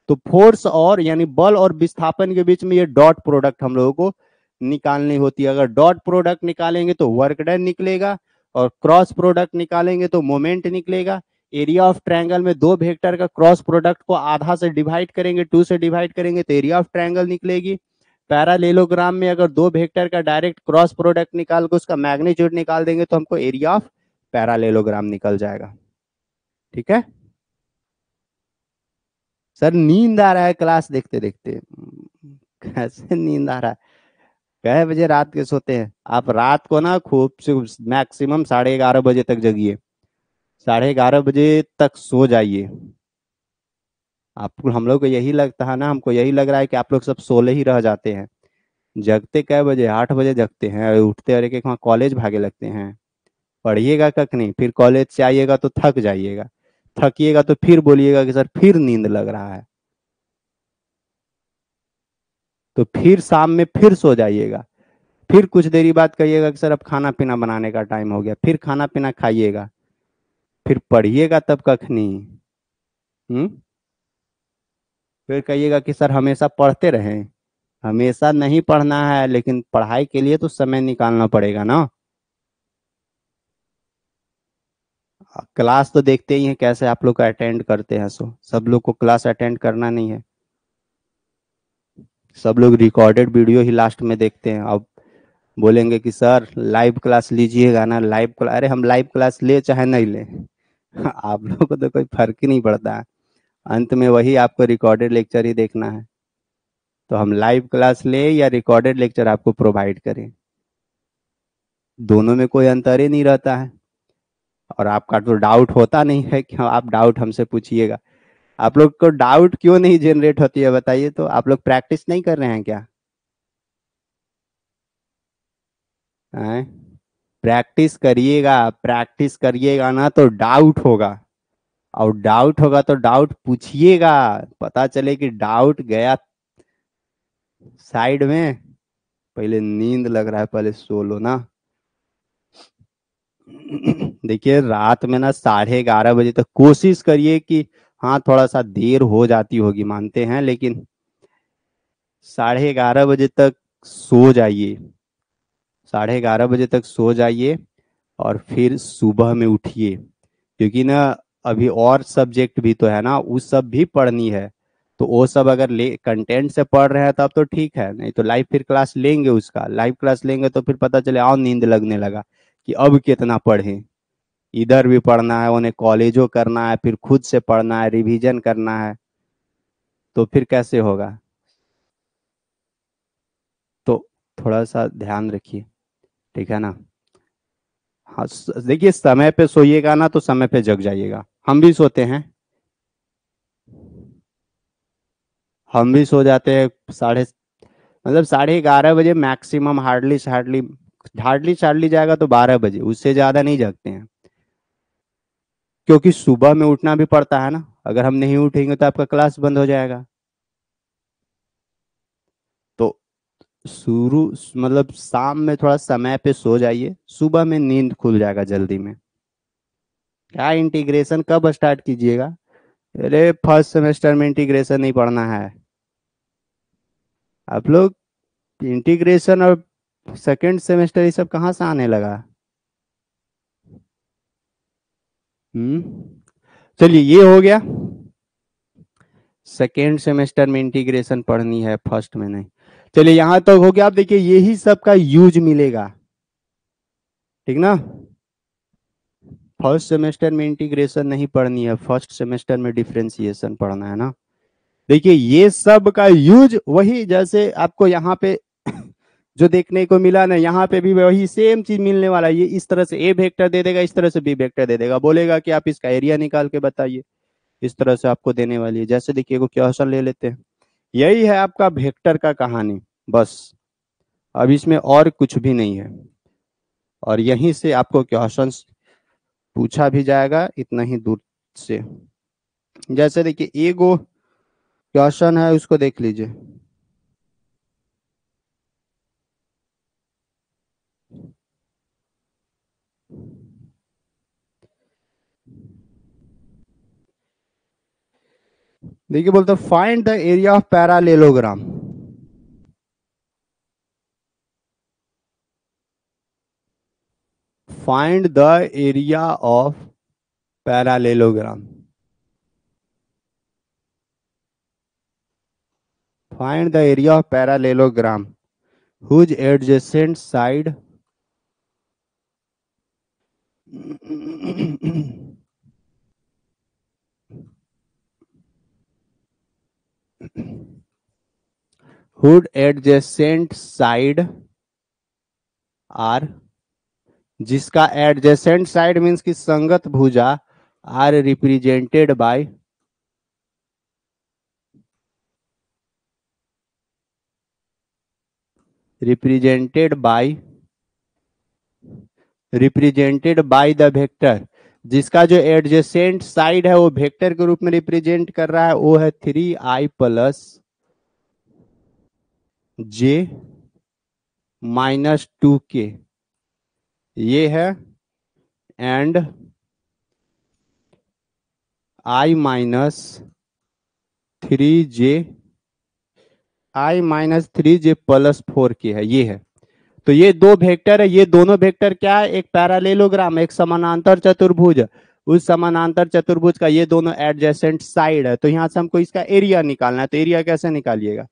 तो फोर्स और यानी बल और विस्थापन के बीच में ये डॉट प्रोडक्ट हम लोगों को निकालनी होती है। अगर डॉट प्रोडक्ट निकालेंगे तो वर्क डन निकलेगा, और क्रॉस प्रोडक्ट निकालेंगे तो मोमेंट निकलेगा। एरिया ऑफ ट्रायंगल में दो वेक्टर का क्रॉस प्रोडक्ट को आधा से डिवाइड करेंगे, 2 से डिवाइड करेंगे तो एरिया ऑफ ट्रायंगल निकलेगी। पैरालेलोग्राम में अगर दो वेक्टर का डायरेक्ट क्रॉस प्रोडक्ट निकाल के उसका मैग्नीट्यूड निकाल देंगे तो हमको एरिया ऑफ पैरालेलोग्राम निकल जाएगा। ठीक है सर, नींद आ रहा है क्लास देखते देखते। कैसे नींद आ रहा है? कै बजे रात के सोते हैं आप? रात को ना खूब से मैक्सिमम 11:30 बजे तक जगिए, 11:30 बजे तक सो जाइए। आपको, हम लोग को यही लगता है ना, हमको यही लग रहा है कि आप लोग सब सोले ही रह जाते हैं। जगते कै बजे? 8 बजे जगते हैं और उठते और एक एक वहाँ कॉलेज भागे लगते हैं। पढ़िएगा कख नहीं, फिर कॉलेज से आइएगा तो थक जाइएगा, थकिएगा तो फिर बोलिएगा कि सर फिर नींद लग रहा है, तो फिर शाम में फिर सो जाइएगा। फिर कुछ देरी बाद कहिएगा कि सर अब खाना पीना बनाने का टाइम हो गया, फिर खाना पीना खाइएगा, फिर पढ़िएगा तब कख नहीं। फिर कहिएगा कि सर हमेशा पढ़ते रहें। हमेशा नहीं पढ़ना है, लेकिन पढ़ाई के लिए तो समय निकालना पड़ेगा ना। क्लास तो देखते ही हैं कैसे आप लोग अटेंड करते हैं, सो सब लोग को क्लास अटेंड करना नहीं है, सब लोग रिकॉर्डेड वीडियो ही लास्ट में देखते हैं। अब बोलेंगे कि सर लाइव क्लास लीजिएगा ना, लाइव क्लास, अरे हम लाइव क्लास ले चाहे नहीं ले, आप लोगों को तो कोई फर्क ही नहीं पड़ता है, अंत में वही आपको रिकॉर्डेड लेक्चर ही देखना है। तो हम लाइव क्लास ले या रिकॉर्डेड लेक्चर आपको प्रोवाइड करें, दोनों में कोई अंतर ही नहीं रहता है। और आपका तो डाउट होता नहीं है कि आप डाउट हमसे पूछिएगा। आप लोग को डाउट क्यों नहीं जनरेट होती है बताइए तो? आप लोग प्रैक्टिस नहीं कर रहे हैं क्या? हैं? प्रैक्टिस करिएगा ना तो डाउट होगा, और डाउट होगा तो डाउट पूछिएगा, पता चले कि डाउट गया साइड में। पहले नींद लग रहा है, पहले सो लो ना। देखिए रात में ना 11:30 बजे तक कोशिश करिए कि, हाँ थोड़ा सा देर हो जाती होगी मानते हैं, लेकिन 11:30 बजे तक सो जाइए, 11:30 बजे तक सो जाइए और फिर सुबह में उठिए, क्योंकि ना अभी और सब्जेक्ट भी तो है ना, उस सब भी पढ़नी है। तो वो सब अगर ले कंटेंट से पढ़ रहे हैं तब तो ठीक है, नहीं तो लाइव फिर क्लास लेंगे, उसका लाइव क्लास लेंगे तो फिर पता चले और नींद लगने लगा कि अब कितना पढ़ें, इधर भी पढ़ना है, उन्हें कॉलेजो करना है, फिर खुद से पढ़ना है, रिवीजन करना है, तो फिर कैसे होगा? तो थोड़ा सा ध्यान रखिए, ठीक है ना? हाँ देखिए समय पे सोइएगा ना तो समय पे जग जाइएगा। हम भी सोते हैं, हम भी सो जाते हैं साढ़े, मतलब 11:30 बजे maximum, hardly hardly, hardly hardly जाएगा तो 12 बजे, उससे ज्यादा नहीं जगते हैं। क्योंकि सुबह में उठना भी पड़ता है ना, अगर हम नहीं उठेंगे तो आपका क्लास बंद हो जाएगा। तो शुरू, मतलब शाम में थोड़ा समय पे सो जाइए, सुबह में नींद खुल जाएगा जल्दी में। क्या इंटीग्रेशन कब स्टार्ट कीजिएगा? अरे फर्स्ट सेमेस्टर में इंटीग्रेशन नहीं पढ़ना है आप लोग। इंटीग्रेशन और सेकंड सेमेस्टर ये सब कहाँ से आने लगा? चलिए ये हो गया, सेकेंड सेमेस्टर में इंटीग्रेशन पढ़नी है, फर्स्ट में नहीं। चलिए यहां तक हो गया। आप देखिए यही सब का यूज मिलेगा, ठीक ना? फर्स्ट सेमेस्टर में इंटीग्रेशन नहीं पढ़नी है, फर्स्ट सेमेस्टर में डिफरेंशिएशन पढ़ना है ना। देखिए ये सब का यूज वही, जैसे आपको यहाँ पे जो देखने को मिला ना, यहाँ पे भी वही सेम चीज मिलने वाला है। ये इस तरह से ए वेक्टर दे देगा, इस तरह से बी वेक्टर दे देगा, बोलेगा कि आप इसका एरिया निकाल के बताइए, इस तरह से आपको देने वाली है। जैसे देखिए को क्वेश्चन ले लेते हैं, यही है आपका वेक्टर का कहानी, बस। अब इसमें और कुछ भी नहीं है, और यहीं से आपको क्वेश्चन पूछा भी जाएगा इतना ही दूर से। जैसे देखिए एगो क्वेश्चन है, उसको देख लीजिए। देखिए बोलते find the area of parallelogram. Find the area of parallelogram. Find the area of parallelogram whose adjacent side whose adjacent side are, जिसका एडजेसेंट साइड मीन्स की संगत भुजा are represented by represented by the vector, जिसका जो एडजेसेंट साइड है वो वेक्टर के रूप में रिप्रेजेंट कर रहा है, वो है 3i प्लस जे माइनस 2k, ये है, and i minus 3j plus 4k है, ये है। तो ये दो वेक्टर है, ये दोनों वेक्टर क्या है, एक पैरालेलोग्राम, एक समानांतर चतुर्भुज, उस समानांतर चतुर्भुज का ये दोनों एडजेसेंट साइड है। तो यहां से हमको इसका एरिया निकालना है, तो एरिया कैसे निकालिएगा?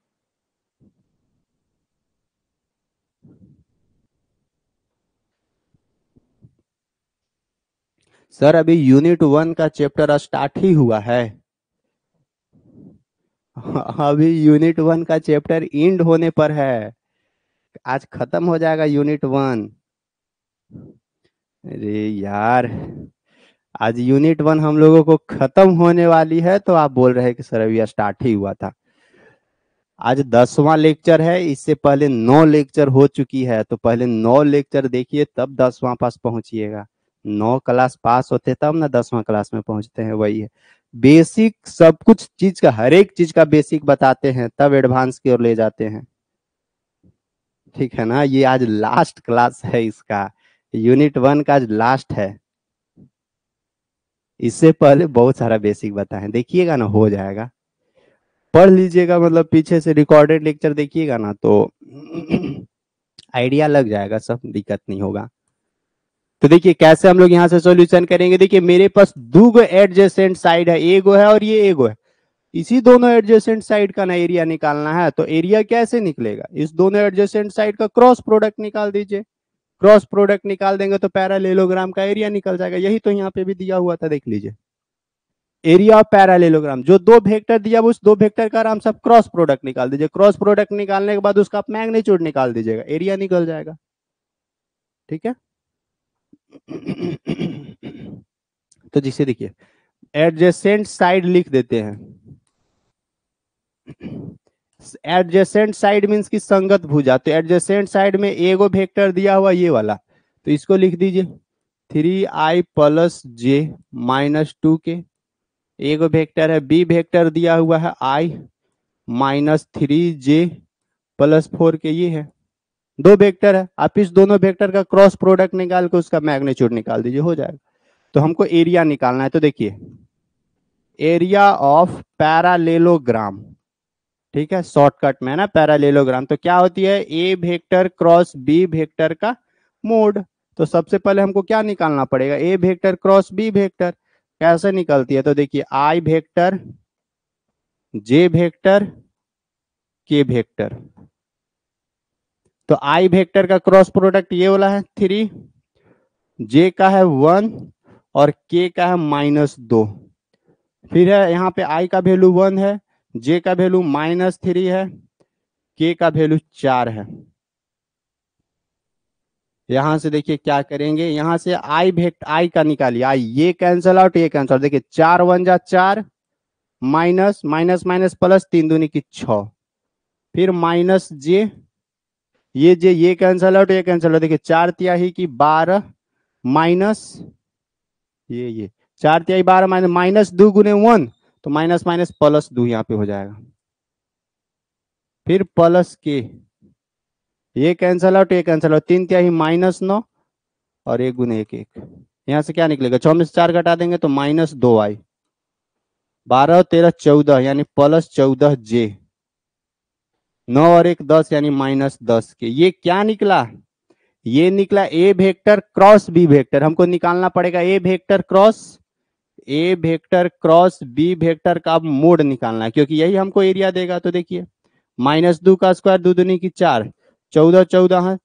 सर अभी यूनिट 1 का चैप्टर स्टार्ट ही हुआ है। अभी यूनिट 1 का चैप्टर एंड होने पर है, आज खत्म हो जाएगा यूनिट 1। अरे यार, आज यूनिट 1 हम लोगों को खत्म होने वाली है, तो आप बोल रहे हैं कि सर अभी स्टार्ट ही हुआ था। आज 10वां लेक्चर है, इससे पहले 9 लेक्चर हो चुकी है, तो पहले 9 लेक्चर देखिए तब 10वां पास पहुंचिएगा। 9 क्लास पास होते तब ना 10वां क्लास में पहुंचते हैं, वही है बेसिक। सब कुछ चीज का, हर एक चीज का बेसिक बताते हैं, तब एडवांस की ओर ले जाते हैं, ठीक है ना। ये आज लास्ट क्लास है इसका, यूनिट 1 का आज लास्ट है। इससे पहले बहुत सारा बेसिक बताए, देखिएगा ना, हो जाएगा, पढ़ लीजिएगा, मतलब पीछे से रिकॉर्डेड लेक्चर देखिएगा ना, तो आइडिया लग जाएगा, सब दिक्कत नहीं होगा। तो देखिए कैसे हम लोग यहाँ से सॉल्यूशन करेंगे। देखिए मेरे पास दो एडजेसेंट साइड है, एगो है और ये एगो है, इसी दोनों एडजेसेंट साइड का ना एरिया निकालना है। तो एरिया कैसे निकलेगा, इस दोनों एडजेसेंट साइड का क्रॉस प्रोडक्ट निकाल दीजिए। क्रॉस प्रोडक्ट निकाल देंगे तो पैरालेलोग्राम का एरिया निकल जाएगा। यही तो यहाँ पे भी दिया हुआ था, देख लीजिए, एरिया ऑफ पैरालेलोग्राम। जो दो वेक्टर दिया उस दो वेक्टर का आराम से आप क्रॉस प्रोडक्ट निकाल दीजिए। क्रॉस प्रोडक्ट निकालने के बाद उसका आप मैग्नीट्यूड निकाल दीजिएगा, एरिया निकल जाएगा, ठीक है। तो जिसे देखिए एडजेसेंट साइड लिख देते हैं। एडजेसेंट साइड मींस की संगत भुजा, तो एडजेसेंट साइड में एगो वेक्टर दिया हुआ ये वाला, तो इसको लिख दीजिए 3i प्लस जे माइनस 2k। एगो वेक्टर है, बी वेक्टर दिया हुआ है i minus 3j plus 4k, ये है। दो वेक्टर है, आप इस दोनों वेक्टर का क्रॉस प्रोडक्ट निकाल के उसका मैग्नीट्यूड निकाल दीजिए, हो जाएगा। तो हमको एरिया निकालना है, तो देखिए एरिया ऑफ पैरालेलोग्राम, ठीक है, शॉर्टकट में है ना पैरालेलोग्राम। तो क्या होती है, ए वेक्टर क्रॉस बी वेक्टर का मोड। तो सबसे पहले हमको क्या निकालना पड़ेगा, A vector cross B vector. कैसे निकलती है, तो देखिए आई वेक्टर जे वेक्टर के वेक्टर। तो आई वेक्टर का क्रॉस प्रोडक्ट ये वाला है 3, जे का है 1 और के का है -2। फिर है यहाँ पे आई का वैल्यू 1 है, जे का वैल्यू -3 है, के का वैल्यू 4 है। यहां से देखिए क्या करेंगे, यहां से आई का निकालिए, आई, ये कैंसल आउट, ये कैंसल आउट। देखिए 4 1 जा 4, माइनस माइनस माइनस प्लस, 3 दूनी की 6, फिर माइनस जे, ये कैंसल आउट, ये कैंसल आउट। देखिए 4 तिहाई की 12 माइनस ये 4 तिहाई 12 माइनस 2 गुने 1, तो माइनस माइनस प्लस 2 यहाँ पे हो जाएगा। फिर प्लस के, ये कैंसल आउट, ये कैंसल आउट, 3 तिहाई -9 और 1 गुने 1 1। यहाँ से क्या निकलेगा, 6 में से 4 घटा देंगे तो -2i, 12 और 13 14, यानी प्लस 14 जे, 9 और 1 10, यानी -10 के। ये क्या निकला, ये निकला A vector cross B vector. हमको निकालना पड़ेगा A vector cross A vector cross B vector का मोड निकालना है, क्योंकि यही हमको एरिया देगा। तो देखिए -2 का स्क्वायर 2 दूनी की 4, 14 14 है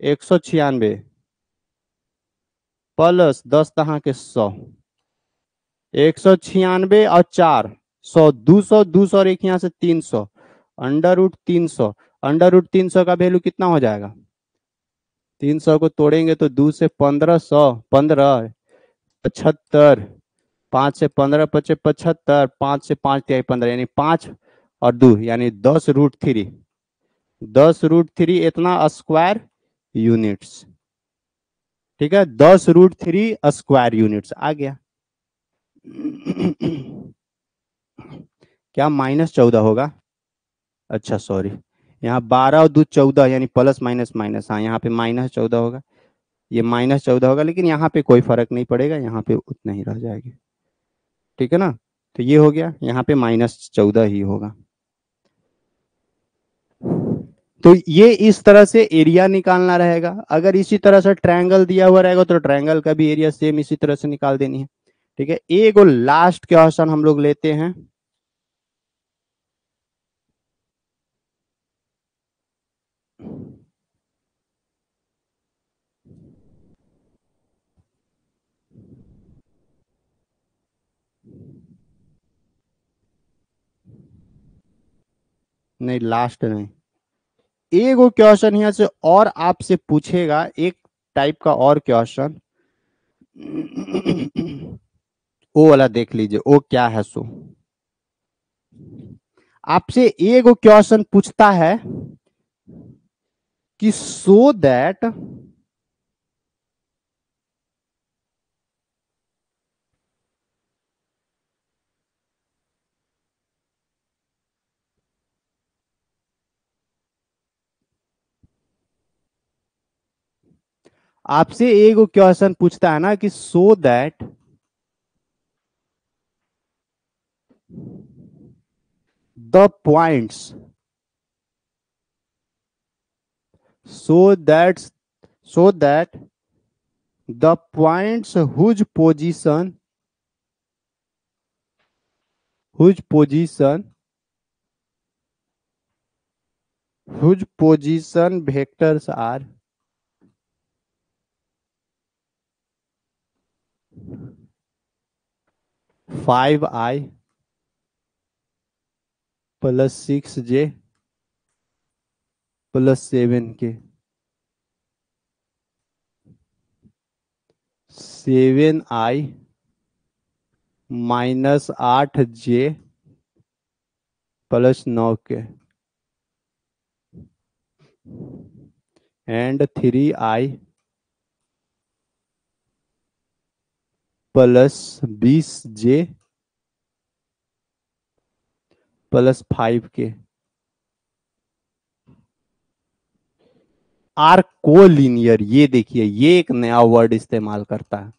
196 प्लस 10 तहाँ के 100, 196 और 4 100, 200 200 और एक यहाँ से 300, √300, √300 का वैल्यू कितना हो जाएगा? 300 को तोड़ेंगे तो 2 से 1500, 15 75, 5 से 15 पचे 75, 5 से 5 तिहाई 15, यानी 5 और 2 यानी 10√3, 10√3 इतना स्क्वायर यूनिट्स। ठीक है, 10√3 स्क्वायर यूनिट्स आ गया। क्या -14 होगा? अच्छा सॉरी, यहाँ 12 और 2 14 यानी प्लस माइनस माइनस, हाँ यहाँ पे -14 होगा, ये -14 होगा, लेकिन यहाँ पे कोई फर्क नहीं पड़ेगा, यहाँ पे उतना ही रह जाएगी। ठीक है ना, तो ये हो गया, यहाँ पे -14 ही होगा। तो ये इस तरह से एरिया निकालना रहेगा। अगर इसी तरह से ट्रायंगल दिया हुआ रहेगा तो ट्रायंगल का भी एरिया सेम इसी तरह से निकाल देनी है। ठीक है, एक और लास्ट क्वेश्चन हम लोग लेते हैं। नहीं लास्ट नहीं, एक वो क्वेश्चन यहाँ से और आपसे पूछेगा, एक टाइप का और क्वेश्चन। वो वाला देख लीजिए, वो क्या है सो आपसे एक वो क्वेश्चन पूछता है कि सो दैट आपसे एक वो क्वेश्चन पूछता है ना कि so that the points, so that so that the points whose position vectors are 5i plus 6j plus 7k, 7i minus 8j plus 9k and 3i plus 20j plus 5k are collinear. ये देखिए, ये एक नया वर्ड इस्तेमाल करता है।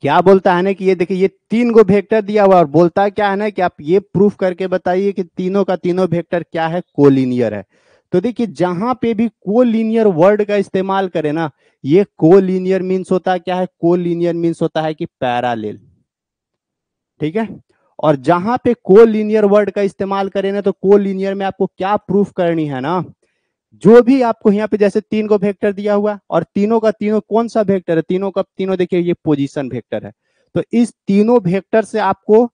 क्या बोलता है ना कि ये देखिए, ये 3 गो वेक्टर दिया हुआ और बोलता है क्या है ना कि आप ये प्रूफ करके बताइए कि तीनों का तीनों वेक्टर क्या है, कोलिनियर है। तो देखिए, जहां पे भी कोलिनियर वर्ड का इस्तेमाल करें ना, ये कोलिनियर मीन्स होता है क्या है, कोलिनियर मीन्स होता है कि पैरालेल। ठीक है, और जहां पे कोलिनियर वर्ड का इस्तेमाल करें ना, तो कोलिनियर में आपको क्या प्रूफ करनी है ना, जो भी आपको यहाँ पे जैसे 3 को वेक्टर दिया हुआ और तीनों का तीनों कौन सा वेक्टर है, तीनों का तीनों देखिए ये पोजीशन वेक्टर है। तो इस तीनों वेक्टर से आपको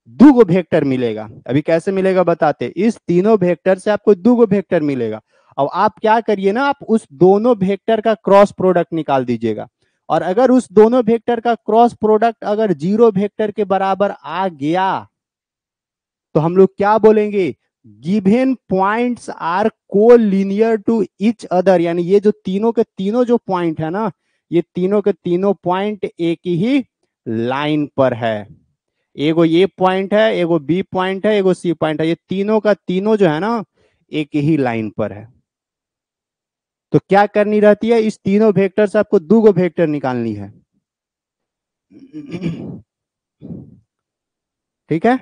2 गो वेक्टर मिलेगा। अभी कैसे मिलेगा बताते, इस तीनों वेक्टर से आपको 2 गो वेक्टर मिलेगा। अब आप क्या करिए ना, आप उस दोनों वेक्टर का क्रॉस प्रोडक्ट निकाल दीजिएगा, और अगर उस दोनों वेक्टर का क्रॉस प्रोडक्ट अगर 0 वेक्टर के बराबर आ गया तो हम लोग क्या बोलेंगे, given points are collinear to each other. यानी ये जो तीनों के तीनों जो पॉइंट है ना, ये तीनों के तीनों पॉइंट एक ही लाइन पर है। एगो ये पॉइंट है, एगो बी पॉइंट है, एगो सी पॉइंट है, ये तीनों का तीनों जो है ना एक ही लाइन पर है। तो क्या करनी रहती है, इस तीनों वेक्टर से आपको 2 गो वेक्टर निकालनी है। ठीक है,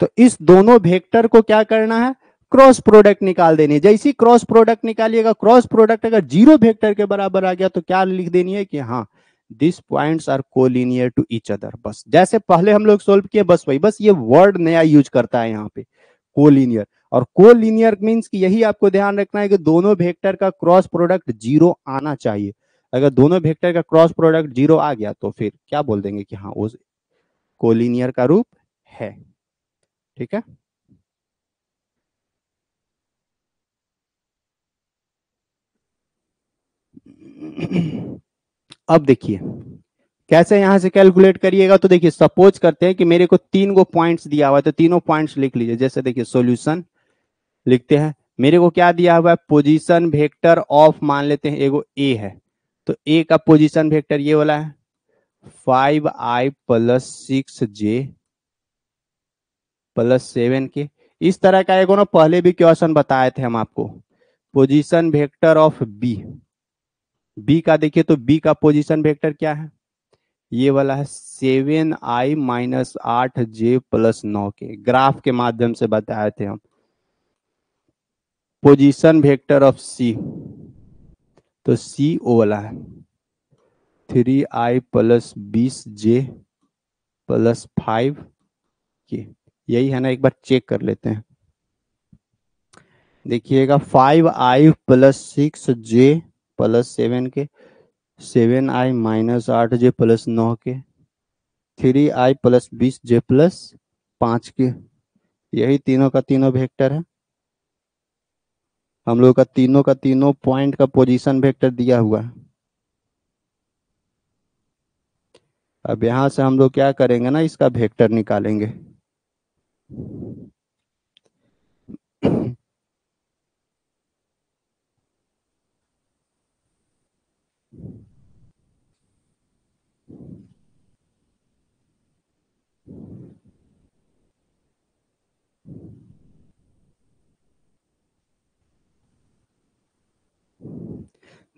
तो इस दोनों वेक्टर को क्या करना है, क्रॉस प्रोडक्ट निकाल देनी है। जैसी क्रॉस प्रोडक्ट निकालिएगा, क्रॉस प्रोडक्ट अगर जीरो वेक्टर के बराबर आ गया तो क्या लिख देनी है कि हाँ this points are collinear to each other. बस जैसे पहले हम लोग सोल्व किए बस वही, बस ये वर्ड नया यूज करता है यहाँ पे कोलिनियर। और कोलिनियर मींस कि यही आपको ध्यान रखना है कि दोनों वेक्टर का क्रॉस प्रोडक्ट जीरो आना चाहिए। अगर दोनों वेक्टर का क्रॉस प्रोडक्ट जीरो आ गया तो फिर क्या बोल देंगे कि हाँ वो कोलिनियर का रूप है। ठीक है। अब देखिए कैसे यहां से कैलकुलेट करिएगा। तो देखिए सपोज करते हैं कि मेरे को 3 पॉइंट्स दिया हुआ है, तो तीनों पॉइंट्स लिख लीजिए। जैसे देखिए सॉल्यूशन लिखते हैं, मेरे को क्या दिया हुआ है, पोजीशन वेक्टर ऑफ, मान लेते हैं एगो ए है, तो ए का पोजीशन वेक्टर ये वाला है 5i + 6j + 7k। इस तरह का एगो ना पहले भी क्वेश्चन बताए थे हम आपको। Position vector of B, B का देखिए तो बी का पोजीशन वेक्टर क्या है, ये वाला है 7i - 8j + 9k। ग्राफ के माध्यम से बताए थे हम। पोजीशन वेक्टर ऑफ सी, तो सी ओ वाला है 3i + 20j + 5k। यही है ना, एक बार चेक कर लेते हैं। देखिएगा 5i + 6j + 7k, 7i - 8j + 9k, 3i + 20j + 5k। यही तीनों का तीनों वेक्टर है। हम लोग का तीनों पॉइंट का पोजीशन वेक्टर दिया हुआ है। अब यहां से हम लोग क्या करेंगे ना, इसका वेक्टर निकालेंगे।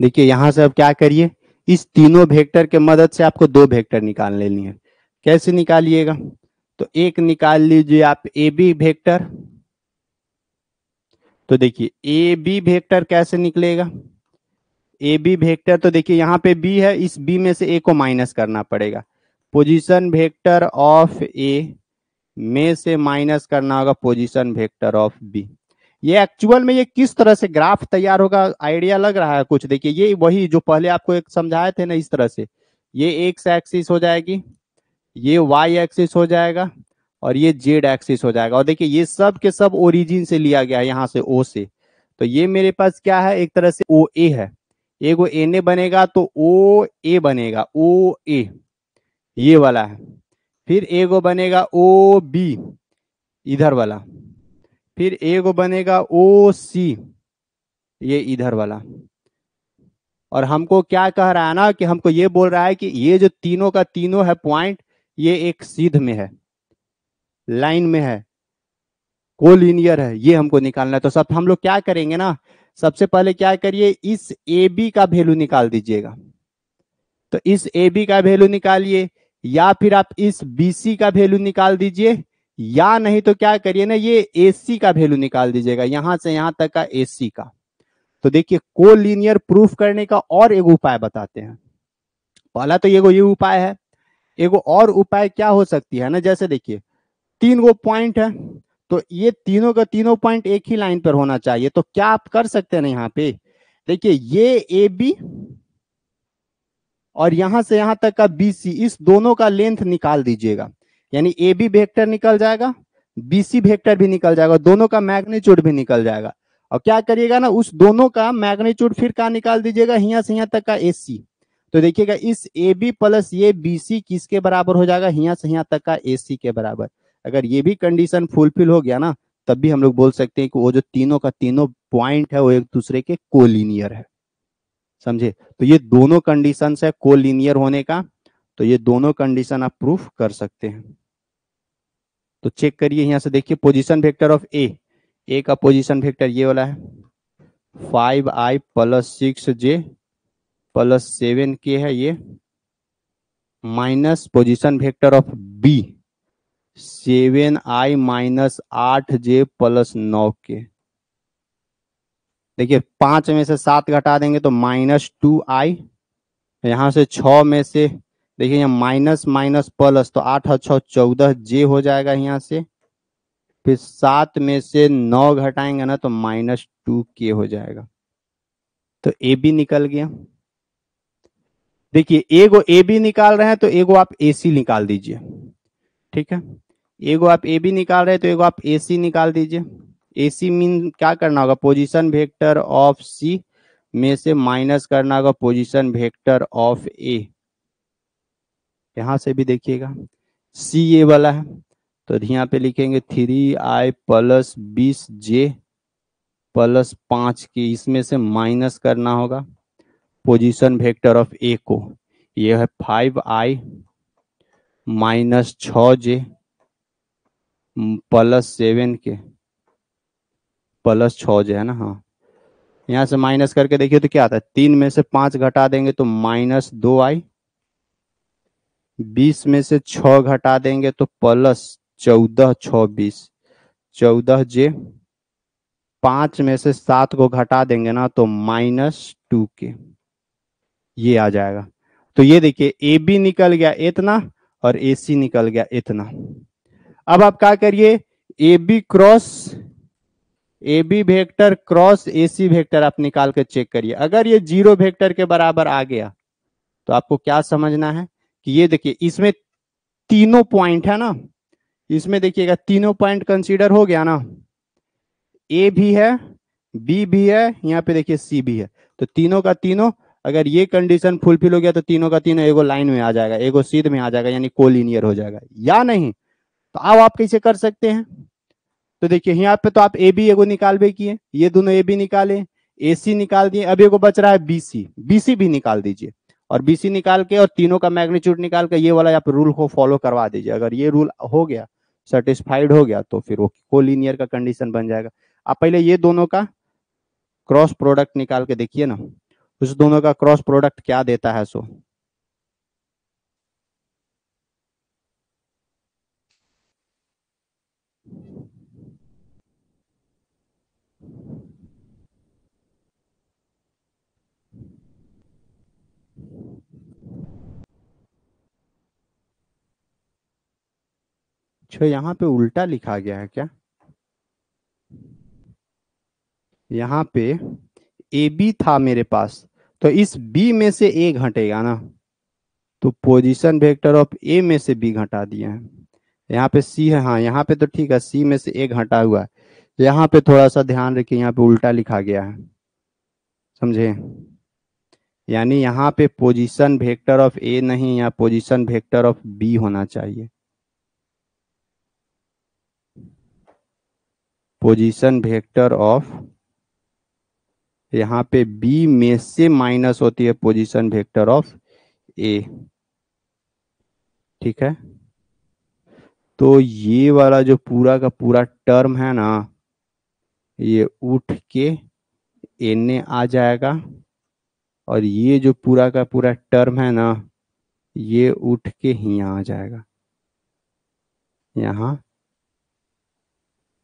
देखिए यहां से अब क्या करिए, इस तीनों वेक्टर के मदद से आपको दो वेक्टर निकाल लेनी है। कैसे निकालिएगा, तो एक निकाल लीजिए आप ए बी वेक्टर। तो देखिए ए बी वेक्टर कैसे निकलेगा, ए बी वेक्टर तो देखिए यहाँ पे बी है, इस बी में से ए को माइनस करना पड़ेगा। पोजीशन वेक्टर ऑफ ए में से माइनस करना होगा पोजीशन वेक्टर ऑफ बी। ये एक्चुअल में ये किस तरह से ग्राफ तैयार होगा, आइडिया लग रहा है कुछ। देखिए ये वही जो पहले आपको एक समझाए थे ना, इस तरह से ये एक्स एक्सिस हो जाएगी, ये वाई एक्सिस हो जाएगा, और ये जेड एक्सिस हो जाएगा। और देखिए ये सब के सब ओरिजिन से लिया गया है, यहाँ से ओ से। तो ये मेरे पास क्या है, एक तरह से ओ ए है। एगो एन ए बनेगा तो ओ ए बनेगा, ओ ए ये वाला है। फिर एगो बनेगा ओ बी इधर वाला, फिर एगो बनेगा ओ सी ये इधर वाला। और हमको क्या कह रहा है ना, कि हमको ये बोल रहा है कि ये जो तीनों का तीनों है पॉइंट, ये एक सीध में है, लाइन में है, कोलिनियर है, ये हमको निकालना है। तो सब हम लोग क्या करेंगे ना, सबसे पहले क्या करिए, इस ए बी का वैल्यू निकाल दीजिएगा। तो इस ए बी का वैल्यू निकालिए, या फिर आप इस बी सी का वैल्यू निकाल दीजिए, या नहीं तो क्या करिए ना, ये ए सी का वैल्यू निकाल दीजिएगा, यहां से यहां तक का ए सी का। तो देखिए कोलिनियर प्रूफ करने का और एक उपाय बताते हैं। पहला तो ये उपाय है, एगो और उपाय क्या हो सकती है ना, जैसे देखिए 3 पॉइंट है, तो ये तीनों का तीनों पॉइंट एक ही लाइन पर होना चाहिए। तो क्या आप कर सकते हैं ना, यहाँ पे देखिए ये ए बी और यहां से यहां तक का बी सी, इस दोनों का लेंथ निकाल दीजिएगा। यानी ए बी वेक्टर निकल जाएगा, बी सी वेक्टर भी निकल जाएगा, दोनों का मैग्नीट्यूड भी निकल जाएगा। और क्या करिएगा ना, उस दोनों का मैग्नीट्यूड फिर क्या निकाल दीजिएगा, यहाँ से यहाँ तक का ए सी। तो देखिएगा इस ए बी प्लस ये बी सी किसके बराबर हो जाएगा, यहाँ से यहाँ तक का ए सी के बराबर। अगर ये भी कंडीशन फुलफिल हो गया ना, तब भी हम लोग बोल सकते हैं कि वो जो तीनों का तीनों पॉइंट है वो एक दूसरे के कोलिनियर है। समझे, तो ये दोनों कंडीशन है कोलिनियर होने का। तो ये दोनों कंडीशन आप प्रूफ कर सकते हैं। तो चेक करिए यहां से, देखिए पोजीशन वेक्टर ऑफ ए का पोजीशन वेक्टर ये वाला है 5i + 6j + 7k है ये, minus position vector of B 7i - 8j + 9k। देखिए 5 में से 7 घटा देंगे तो -2i। यहाँ से 6 में से देखिए यहाँ माइनस माइनस प्लस, तो 8 और 6 14j हो जाएगा यहाँ से। फिर 7 में से 9 घटाएंगे ना तो -2k हो जाएगा। तो ए बी निकल गया। देखिए एगो ए बी निकाल रहे हैं तो एगो आप ए सी निकाल दीजिए। ठीक है, एगो आप ए बी निकाल रहे हैं तो एगो आप ए सी निकाल दीजिए। ए सी मीन क्या करना होगा, पोजीशन वेक्टर ऑफ सी में से माइनस करना होगा पोजीशन वेक्टर ऑफ ए। यहां से भी देखिएगा सी ए वाला है तो यहाँ पे लिखेंगे 3i प्लस 20j प्लस 5 की, इसमें से माइनस करना होगा पोजीशन वेक्टर ऑफ ए को। ये है 5i माइनस 6j प्लस 7 के प्लस 6j है ना। हाँ, यहाँ से माइनस करके देखिए तो क्या आता है, 3 में से 5 घटा देंगे तो -2i, 20 में से 6 घटा देंगे तो प्लस 14 6 20 14j, 5 में से 7 को घटा देंगे ना तो -2k, ये आ जाएगा। तो ये देखिए ए बी निकल गया इतना और ए सी निकल गया इतना। अब आप क्या करिए, A B cross A B vector cross A C vector आप निकाल के चेक करिए। अगर ये 0 वेक्टर के बराबर आ गया तो आपको क्या समझना है कि ये देखिए इसमें तीनों पॉइंट है ना, इसमें देखिएगा तीनों पॉइंट कंसीडर हो गया ना, ए भी है बी भी है यहाँ पे देखिए सी भी है। तो तीनों का तीनों अगर ये कंडीशन फुलफिल हो गया तो तीनों का तीनों एगो लाइन में आ जाएगा, एगो सीध में आ जाएगा, यानी कोलिनियर हो जाएगा या नहीं। तो अब आप कैसे कर सकते हैं, तो देखिए यहाँ पे तो आप ए बी एगो निकाल भी किए, ये दोनों ए बी निकाले, ए सी निकाल दिए, अब एगो बच रहा है बी सी, बी सी भी निकाल दीजिए। और बी सी निकाल के और तीनों का मैग्नीट्यूड निकाल के ये वाला आप रूल को फॉलो करवा दीजिए। अगर ये रूल हो गया, सेटिस्फाइड हो गया, तो फिर वो कोलिनियर का कंडीशन बन जाएगा। आप पहले ये दोनों का क्रॉस प्रोडक्ट निकाल के देखिए ना, उस दोनों का क्रॉस प्रोडक्ट क्या देता है सो। अच्छा, यहाँ पे उल्टा लिखा गया है क्या, यहाँ पे ए बी था मेरे पास, तो इस बी में से ए घटेगा ना, तो पोजीशन वेक्टर ऑफ ए में से बी घटा दिए हैं। यहाँ पे सी है, हाँ यहाँ पे तो ठीक है, सी में से ए घटा हुआ है। यहाँ पे थोड़ा सा ध्यान रखिए, यहाँ पे उल्टा लिखा गया है, समझे। यानी यहाँ पे पोजीशन वेक्टर ऑफ ए नहीं, यहाँ पोजीशन वेक्टर ऑफ बी होना चाहिए। पोजीशन वेक्टर ऑफ, यहाँ पे बी में से माइनस होती है पोजीशन वेक्टर ऑफ ए। ठीक है, तो ये वाला जो पूरा का पूरा टर्म है ना, ये उठ के एन आ जाएगा, और ये जो पूरा का पूरा टर्म है ना, ये उठ के यहाँ आ जाएगा। यहाँ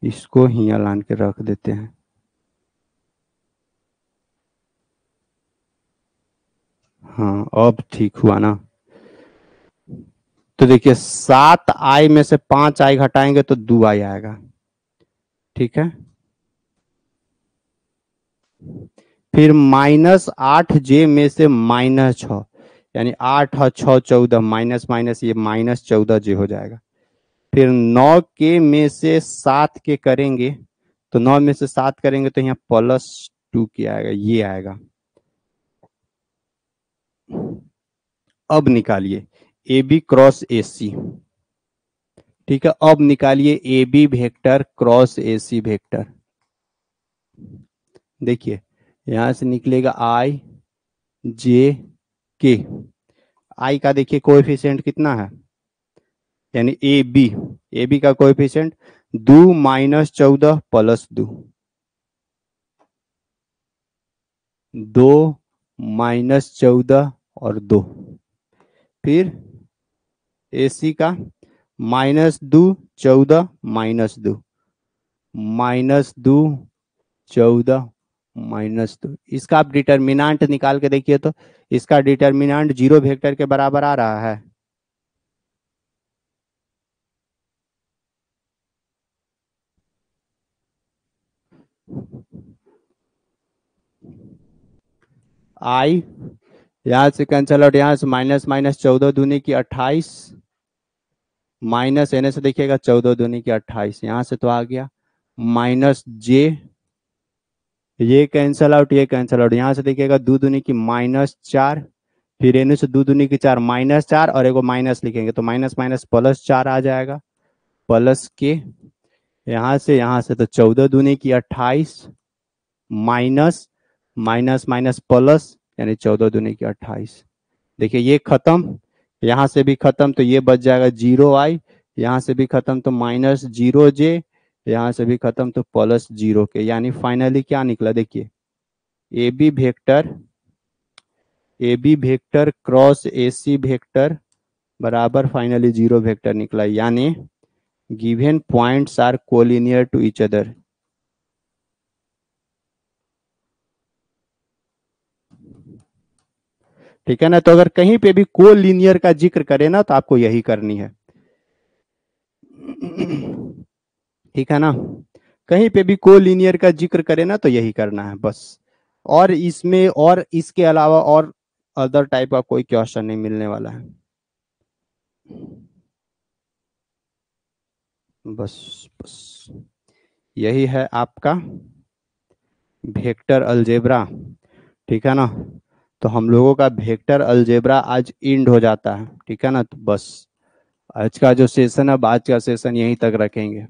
इसको यहाँ लान के रख देते हैं। हाँ अब ठीक हुआ ना। तो देखिए 7i में से 5i घटाएंगे तो 2i आएगा। ठीक है, फिर -8j में से -6, यानी 8 और 6 14, माइनस माइनस ये -14j हो जाएगा। फिर 9 के में से 7 के करेंगे तो 9 में से 7 करेंगे तो यहाँ +2 के आएगा, ये आएगा। अब निकालिए ए बी क्रॉस ए सी। ठीक है, अब निकालिए A B vector cross A C vector. देखिए यहां से निकलेगा आई जे के, आई का देखिए कोएफिशिएंट कितना है, यानी ए बी का कोएफिशिएंट 2 -14 +2, 2 -14 और 2। फिर ए सी का -2 14 -2 -2 14 -2। इसका आप डिटर्मिनेंट निकाल के देखिए तो इसका डिटर्मिनेंट 0 वेक्टर के बराबर आ रहा है। आई यहां से कैंसल आउट, यहां से माइनस माइनस 14 दूनी की 28, माइनस एन से देखिएगा 14 दूनी की 28, यहां से तो आ गया माइनस जे, ये कैंसल आउट, ये कैंसल आउट, यहां से देखिएगा 2 दूनी की -4, फिर एन से 2 दूनी की 4 -4 और एगो माइनस लिखेंगे तो माइनस माइनस +4 आ जाएगा, प्लस के यहां से तो 14 दूनी की 28 माइनस माइनस माइनस प्लस यानी 14 दूनी की 28। देखिए ये खत्म, यहां से भी खत्म तो ये बच जाएगा 0i, यहां से भी खत्म तो -0j, यहां से भी खत्म तो +0k, यानी फाइनली क्या निकला देखिए A B vector cross A C vector बराबर फाइनली 0 वेक्टर निकला, यानी given points are collinear to each other. ठीक है ना, तो अगर कहीं पे भी कोलिनियर का जिक्र करे ना तो आपको यही करनी है। ठीक है ना, कहीं पे भी कोलिनियर का जिक्र करे ना तो यही करना है बस, और इसमें और इसके अलावा और अदर टाइप का कोई क्वेश्चन नहीं मिलने वाला है। बस बस यही है आपका वेक्टर अलजेब्रा। ठीक है ना, तो हम लोगों का वेक्टर अलजेब्रा आज इंड हो जाता है। ठीक है ना, तो बस आज का जो सेशन है, आज का सेशन यहीं तक रखेंगे।